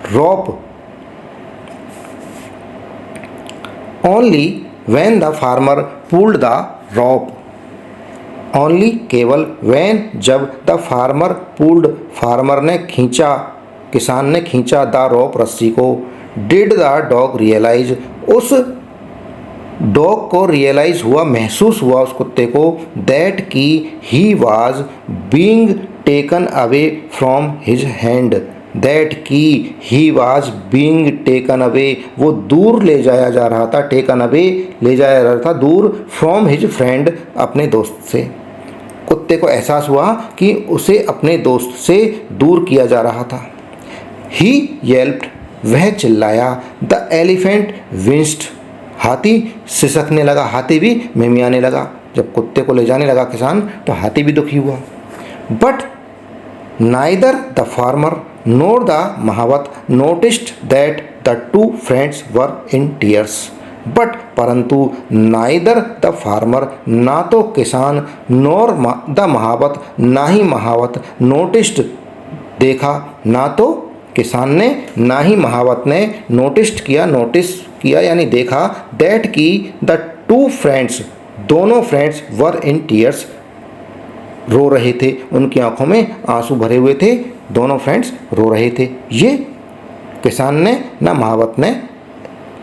rope, only when the farmer pulled the rope, only केवल व्हेन जब द फार्मर पुल्ड, फार्मर ने खींचा, किसान ने खींचा द रोप, रस्सी को, डिड द डॉग रियलाइज, उस डॉग को रियलाइज हुआ, महसूस हुआ उस कुत्ते को, दैट की he was being taken away from his hand, that की he was being taken away, वो दूर ले जाया जा रहा था, टेकन अवे ले जाया जा रहा था दूर, फ्रॉम हिज फ्रेंड, अपने दोस्त से। कुत्ते को एहसास हुआ कि उसे अपने दोस्त से दूर किया जा रहा था। ही येल्प्ड, वह चिल्लाया, द एलिफेंट विंस्ड, हाथी सिसकने लगा, हाथी भी मिमियाने लगा। जब कुत्ते को ले जाने लगा किसान तो हाथी भी दुखी हुआ। But neither the farmer nor the mahout noticed that the two friends were in tears, but परंतु नाइदर द फार्मर, ना तो किसान, नोर द महावत, ना ही महावत, नोटिस्ड देखा, ना तो किसान ने ना ही महावत ने नोटिस्ड किया, नोटिस किया यानी देखा, दैट की द टू फ्रेंड्स, दोनों फ्रेंड्स वर इन टीयर्स, रो रहे थे, उनकी आंखों में आंसू भरे हुए थे, दोनों फ्रेंड्स रो रहे थे। ये किसान ने ना महावत ने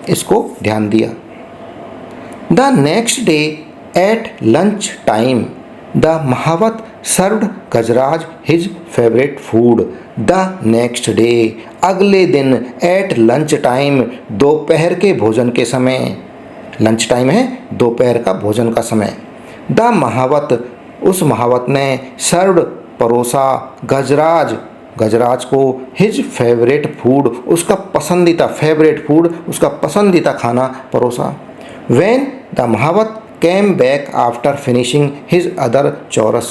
इसको ध्यान दिया। The next day at lunch time the mahout served Gajraj his favourite food. The next day, अगले दिन, एट लंच टाइम, दोपहर के भोजन के समय, लंच टाइम है दोपहर का भोजन का समय। द महावत, उस महावत ने, सर्व्ड परोसा, गजराज, गजराज को, हिज फेवरेट फूड, उसका पसंदीदा, फेवरेट फूड उसका पसंदीदा खाना परोसा। When the mahout came back after finishing his other chores,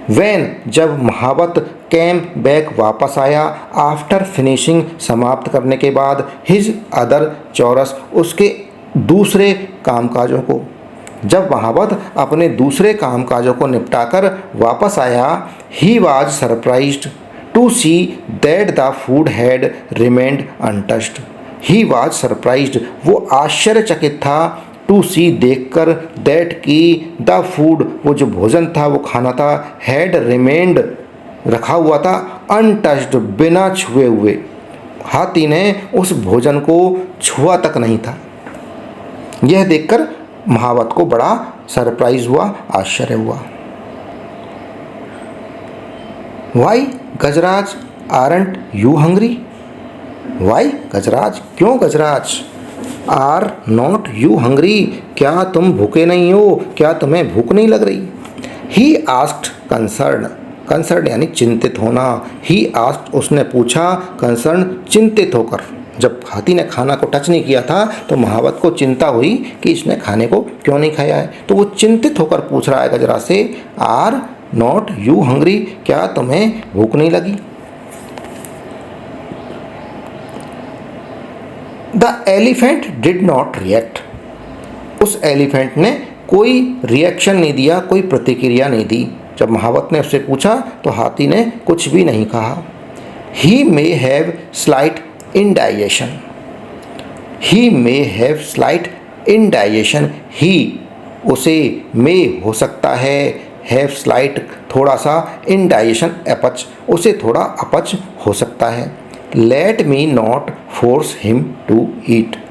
when जब महावत कैम बैक वापस आया आफ्टर फिनिशिंग समाप्त करने के बाद हिज अदर चौरस उसके दूसरे कामकाजों को। जब महावत अपने दूसरे कामकाजों को निपटाकर वापस आया he was surprised to see that the food had remained untouched. He was surprised वो आश्चर्यचकित था टू सी देखकर दैट की द फूड वो जो भोजन था वो खाना था हैड रिमेन्ड रखा हुआ था अनटच्ड बिना छुए हुए। हाथी ने उस भोजन को छुआ तक नहीं था। यह देखकर महावत को बड़ा सरप्राइज हुआ, आश्चर्य हुआ। Why Gajraj aren't you hungry. Why Gajraj क्यों Gajraj are not you hungry क्या तुम भूखे नहीं हो, क्या तुम्हें भूख नहीं लग रही। ही आस्क्ड कंसर्न, कंसर्न यानी चिंतित होना। ही आस्क्ड उसने पूछा, कंसर्न चिंतित होकर। जब हाथी ने खाना को टच नहीं किया था तो महावत को चिंता हुई कि इसने खाने को क्यों नहीं खाया है, तो वो चिंतित होकर पूछ रहा है गजरा से, आर नॉट यू हंग्री क्या तुम्हें भूख नहीं लगी। The elephant did not react. उस एलिफेंट ने कोई रिएक्शन नहीं दिया, कोई प्रतिक्रिया नहीं दी। जब महावत ने उससे पूछा तो हाथी ने कुछ भी नहीं कहा। He may have slight indigestion। he may have slight indigestion। He उसे may हो सकता है, have slight थोड़ा सा, indigestion अपच, उसे थोड़ा अपच हो सकता है। let me not force him to eat।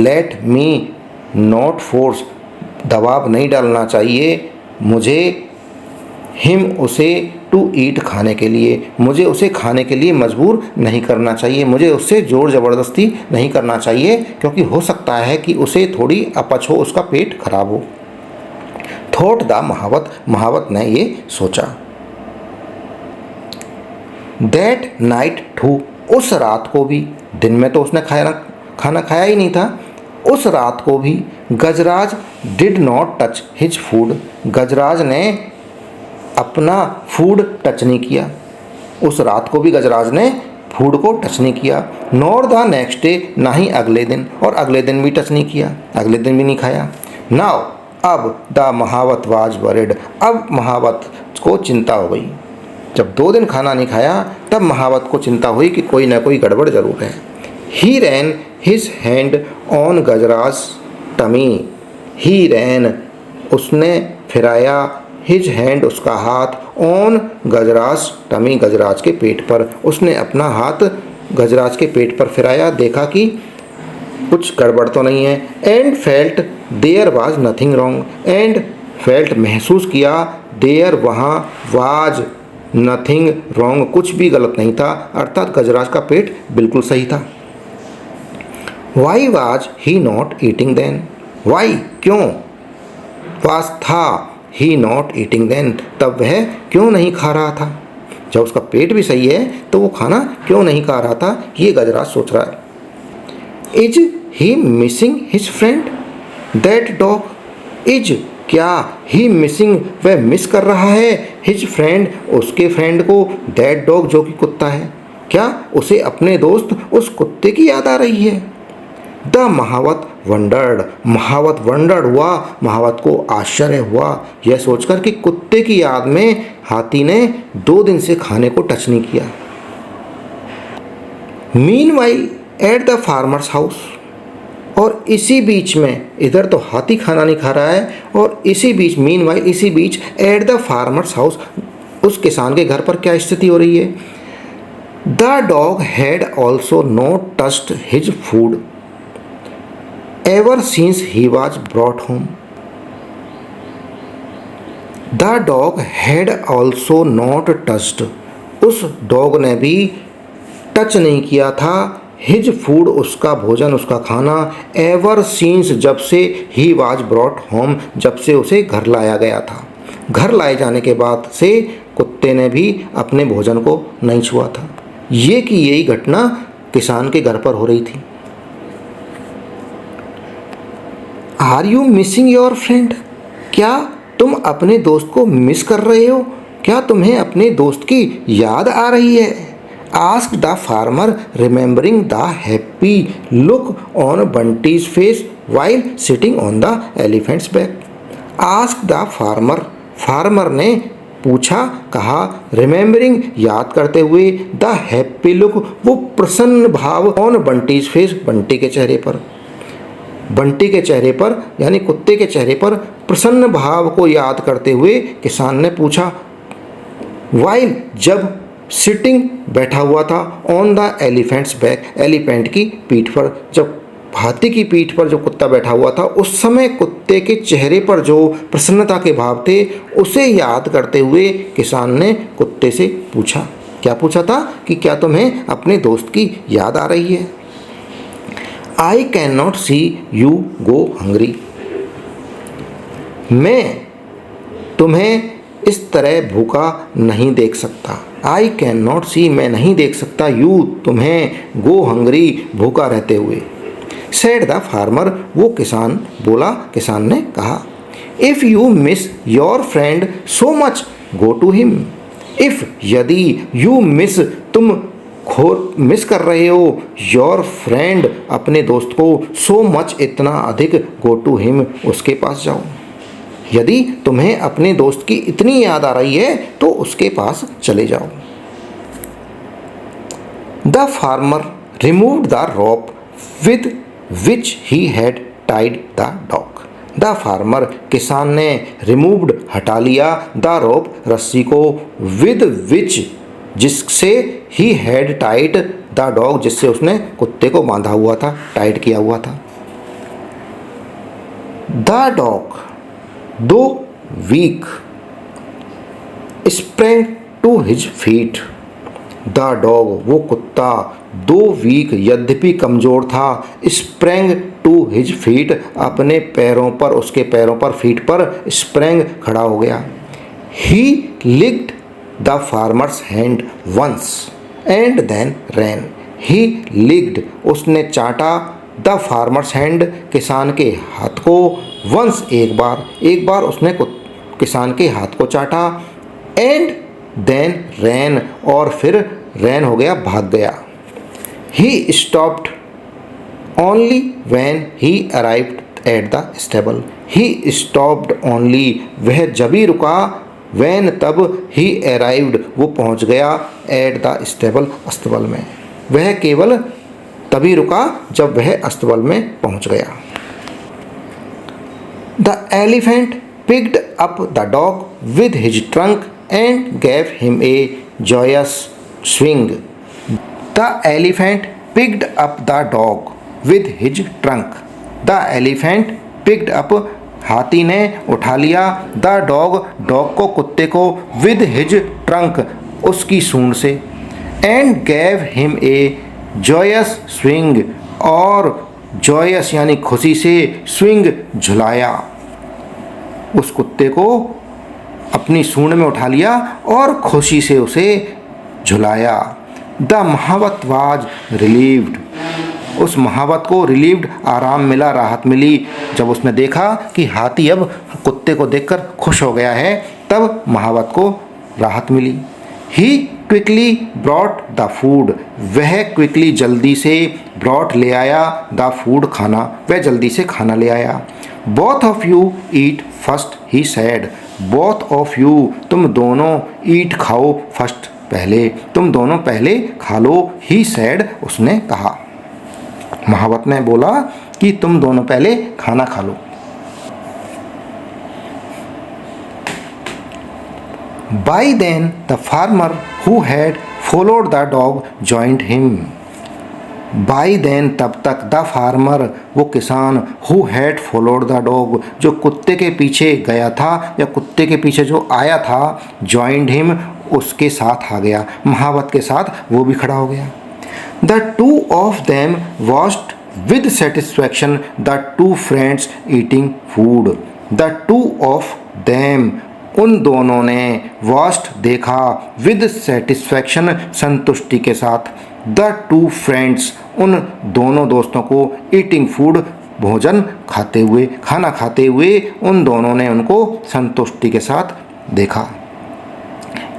let me not force दबाव नहीं डालना चाहिए मुझे, हिम उसे, टू ईट खाने के लिए, मुझे उसे खाने के लिए मजबूर नहीं करना चाहिए, मुझे उससे जोर ज़बरदस्ती नहीं करना चाहिए, क्योंकि हो सकता है कि उसे थोड़ी अपच हो, उसका पेट खराब हो। थॉट द महावत, महावत ने ये सोचा। दैट नाइट टू, उस रात को भी, दिन में तो उसने खाना खाया ही नहीं था, उस रात को भी Gajraj did not touch his food. Gajraj ने अपना फूड टच नहीं किया। उस रात को भी गजराज ने फूड को टच नहीं किया। नॉर द नेक्स्ट डे, ना ही अगले दिन, और अगले दिन भी टच नहीं किया, अगले दिन भी नहीं खाया। नाउ अब द महावत वाज वरिड, अब महावत को चिंता हो गई। जब 2 दिन खाना नहीं खाया तब महावत को चिंता हुई कि कोई ना कोई गड़बड़ जरूर है। He ran his hand on Gajraj tummy. He ran उसने फिराया, हिज हैंड उसका हाथ, ऑन गजराज टमी गजराज के पेट पर, उसने अपना हाथ गजराज के पेट पर फिराया, देखा कि कुछ गड़बड़ तो नहीं है। And felt there was nothing wrong. And felt महसूस किया, देयर वहाँ, वाज नथिंग रॉन्ग कुछ भी गलत नहीं था, अर्थात गजराज का पेट बिल्कुल सही था। Why was he not eating then. Why क्यों, वाज था, ही नॉट ईटिंग देन तब वह क्यों नहीं खा रहा था। जब उसका पेट भी सही है तो वो खाना क्यों नहीं खा रहा था, ये गजराज सोच रहा है। Is he missing his friend that dog. Is क्या ही मिसिंग वह मिस कर रहा है, हिज फ्रेंड उसके फ्रेंड को, दैट डॉग जो कि कुत्ता है, क्या उसे अपने दोस्त उस कुत्ते की याद आ रही है। द महावत वंडर्ड, महावत वंडर्ड हुआ, महावत को आश्चर्य हुआ यह सोचकर कि कुत्ते की याद में हाथी ने 2 दिन से खाने को टच नहीं किया। Meanwhile at the farmers house, और इसी बीच में, इधर तो हाथी खाना नहीं खा रहा है और इसी बीच, मीनवाइल इसी बीच, एट द फार्मर्स हाउस उस किसान के घर पर क्या स्थिति हो रही है। The dog had also not touched his food ever since he was brought home। The dog had also not touched, उस डॉग ने भी टच नहीं किया था, हिज फूड उसका भोजन, उसका खाना, एवर सिंस जब से, ही वाज ब्रॉट होम जब से उसे घर लाया गया था। घर लाए जाने के बाद से कुत्ते ने भी अपने भोजन को नहीं छुआ था। ये कि यही घटना किसान के घर पर हो रही थी। Are you missing your friend, क्या तुम अपने दोस्त को मिस कर रहे हो। क्या तुम्हें अपने दोस्त की याद आ रही है? Ask the farmer remembering the happy look on Bunty's face while sitting on the elephant's back. Ask the farmer, farmer ने पूछा, कहा, रिमेंबरिंग याद करते हुए, द हैप्पी लुक वो प्रसन्न भाव, ऑन बंटीज फेस बंटी के चेहरे पर, बंटी के चेहरे पर यानी कुत्ते के चेहरे पर प्रसन्न भाव को याद करते हुए किसान ने पूछा, वाइल जब, सिटिंग बैठा हुआ था, on the elephant's back elephant की पीठ पर, जब हाथी की पीठ पर जो कुत्ता बैठा हुआ था उस समय कुत्ते के चेहरे पर जो प्रसन्नता के भाव थे उसे याद करते हुए किसान ने कुत्ते से पूछा। क्या पूछा था कि क्या तुम्हें अपने दोस्त की याद आ रही है? I can not see you go hungry. मैं तुम्हें इस तरह भूखा नहीं देख सकता। आई कैन नॉट सी मैं नहीं देख सकता, यू तुम्हें, गो हंग्री भूखा रहते हुए। सेड द फार्मर वो किसान बोला, किसान ने कहा, if you miss your friend so much go to him. If यदि, यू मिस तुम मिस कर रहे हो, योर फ्रेंड अपने दोस्त को, सो मच इतना अधिक, गो टू हिम उसके पास जाओ। यदि तुम्हें अपने दोस्त की इतनी याद आ रही है तो उसके पास चले जाओ। The farmer removed the rope with which he had tied the dog. The farmer किसान ने रिमूव्ड हटा लिया, द रोप रस्सी को, विद विच जिससे he had tied the dog जिससे उसने कुत्ते को बांधा हुआ था, टाइट किया हुआ था। The dog though weak sprang to his feet. The dog वो कुत्ता, दो वीक यद्यपि कमजोर था, स्प्रेंग टू हिज फीट अपने पैरों पर, उसके पैरों पर, फीट पर स्प्रेंग खड़ा हो गया। He licked the farmer's hand once and then ran. He licked उसने चाटा, द फार्मर्स हैंड किसान के हाथ को, वंस एक बार उसने किसान के हाथ को चाटा, एंड देन रैन और फिर रैन हो गया, भाग गया। He stopped only when he arrived at the stable. He stopped only वह जब ही रुका, व्हेन तब, ही अराइव्ड वो पहुंच गया, एट द स्टेबल अस्तबल में। वह केवल तभी रुका जब वह अस्तबल में पहुंच गया। The elephant picked up the dog with his trunk and gave him a Joyce swing. The elephant picked up the dog with his trunk. The elephant picked up हाथी ने उठा लिया, द डॉग को, कुत्ते को, विद हिज ट्रंक उसकी सूंड से, and gave him a Joyce swing और जॉयस यानी खुशी से, स्विंग झुलाया। उस कुत्ते को अपनी सूंड में उठा लिया और खुशी से उसे झुलाया। The mahout was relieved. उस महावत को रिलीव्ड आराम मिला, राहत मिली। जब उसने देखा कि हाथी अब कुत्ते को देखकर खुश हो गया है तब महावत को राहत मिली। ही क्विकली ब्रॉट द फूड। वह क्विकली जल्दी से, ब्रॉट ले आया, द फूड खाना, वह जल्दी से खाना ले आया। Both of you eat first he sad. Both of you तुम दोनों, ईट खाओ, फर्स्ट पहले, तुम दोनों पहले खा लो, ही सैड उसने कहा। महावत ने बोला कि तुम दोनों पहले खाना खा लो। By then the farmer who had followed the dog joined him. By then तब तक the farmer वो किसान who had followed the dog जो कुत्ते के पीछे गया था या कुत्ते के पीछे जो आया था, joined him उसके साथ आ गया, महावत के साथ वो भी खड़ा हो गया। The two of them watched with satisfaction the two friends eating food. The two of them उन दोनों ने watched देखा, with satisfaction संतुष्टि के साथ, the two friends उन दोनों दोस्तों को, eating food भोजन खाते हुए, खाना खाते हुए उन दोनों ने उनको संतुष्टि के साथ देखा।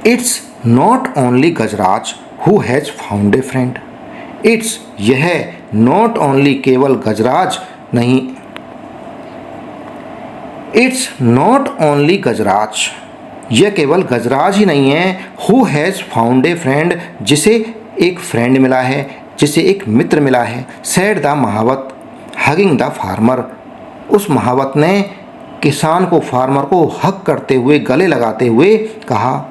It's not only Gajraj who has found a friend. It's यह नॉट ओनली केवल गजराज नहीं, इट्स नॉट ओनली गजराज, यह केवल गजराज ही नहीं है, who has found a friend, जिसे एक फ्रेंड मिला है, जिसे एक मित्र मिला है। Said the mahout hugging the farmer, उस महावत ने किसान को, फार्मर को हक करते हुए, गले लगाते हुए कहा,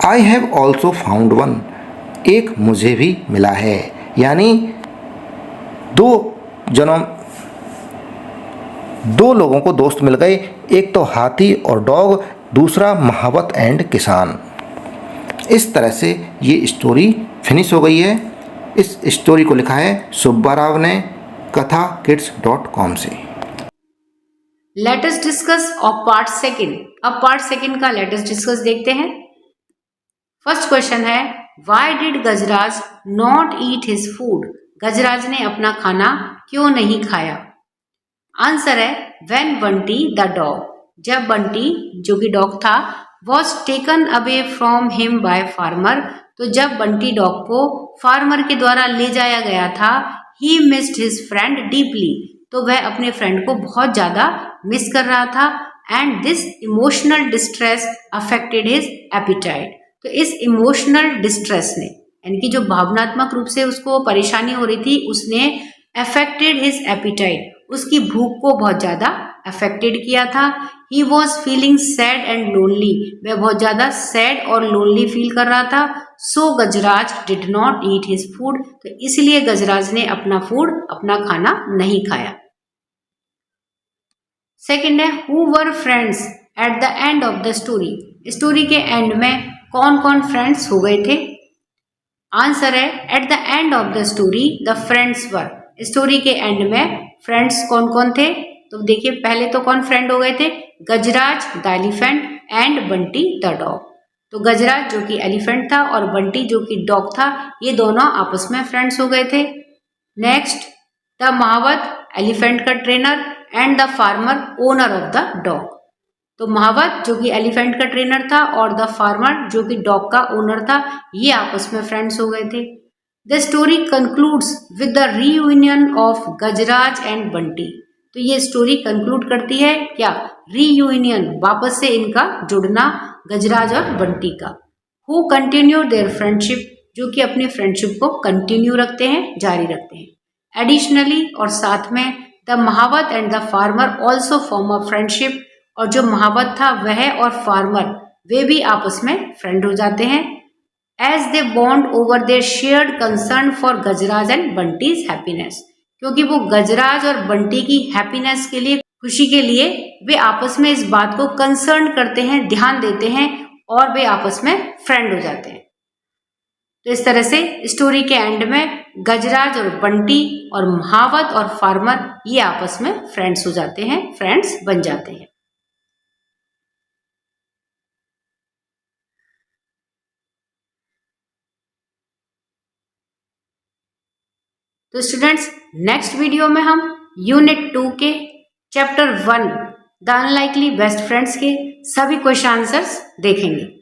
I have also found one, एक मुझे भी मिला है। यानी दो लोगों को दोस्त मिल गए, एक तो हाथी और डॉग, दूसरा महावत एंड किसान। इस तरह से ये स्टोरी फिनिश हो गई है। इस स्टोरी को लिखा है सुब्बा राव ने kathakids.com से। Let us discuss of part second. अब पार्ट सेकंड का लेट अस डिस्कस देखते हैं। फर्स्ट क्वेश्चन है, why did Gajraj not eat his food, Gajraj ने अपना खाना क्यों नहीं खाया। आंसर है, व्हेन बंटी द डॉग, जब बंटी जो कि डॉग था, was taken away from him by farmer, तो जब बंटी डॉग को फार्मर के द्वारा ले जाया गया था, he missed his friend deeply, तो वह अपने फ्रेंड को बहुत ज्यादा मिस कर रहा था। And this emotional distress affected his appetite, तो इस इमोशनल डिस्ट्रेस ने, यानी कि जो भावनात्मक रूप से उसको परेशानी हो रही थी, उसने अफेक्टेड हिज एपिटाइट, उसकी भूख को बहुत ज्यादा अफेक्टेड किया था। He was feeling sad and lonely, वह बहुत ज्यादा सैड और लोनली फील कर रहा था। So Gajraj did not eat his food, तो इसलिए गजराज ने अपना फूड, अपना खाना नहीं खाया। सेकेंड है, who were friends at the end of the story, story के एंड में कौन कौन फ्रेंड्स हो गए थे। आंसर है, at the end of the story the friends were, story के एंड में फ्रेंड्स कौन कौन थे। तो देखिए, पहले तो कौन फ्रेंड हो गए थे, Gajraj the elephant and Bunty the dog, तो गजराज जो कि एलिफेंट था और बंटी जो कि डॉग था, ये दोनों आपस में फ्रेंड्स हो गए थे। नेक्स्ट, द महावत एलिफेंट का trainer and the farmer owner of the dog, तो महावत जो कि एलिफेंट का ट्रेनर था और द फार्मर जो कि डॉग का ओनर था, ये आपस में फ्रेंड्स हो गए थे। The story concludes with the reunion of Gajraj and Bunty, तो ये स्टोरी कंक्लूड करती है क्या, रीयूनियन, वापस से इनका जुड़ना, गजराज और बंटी का। हु कंटिन्यू देयर फ्रेंडशिप, जो कि अपनी फ्रेंडशिप को कंटिन्यू रखते हैं, जारी रखते हैं। एडिशनली, और साथ में, the mahout and the farmer also form a friendship, और जो महावत था वह और फार्मर वे भी आपस में फ्रेंड हो जाते हैं। As they bond over their shared concern for Gajraj and Bunty's happiness, क्योंकि वो गजराज और बंटी की हैप्पीनेस के लिए, खुशी के लिए वे आपस में इस बात को कंसर्न करते हैं, ध्यान देते हैं, और वे आपस में फ्रेंड हो जाते हैं। तो इस तरह से स्टोरी के एंड में गजराज और बंटी और महावत और फार्मर ये आपस में फ्रेंड्स हो जाते हैं, फ्रेंड्स बन जाते हैं। तो स्टूडेंट्स, नेक्स्ट वीडियो में हम यूनिट 2 के chapter 1 the unlikely best friends के सभी क्वेश्चन आंसर्स देखेंगे।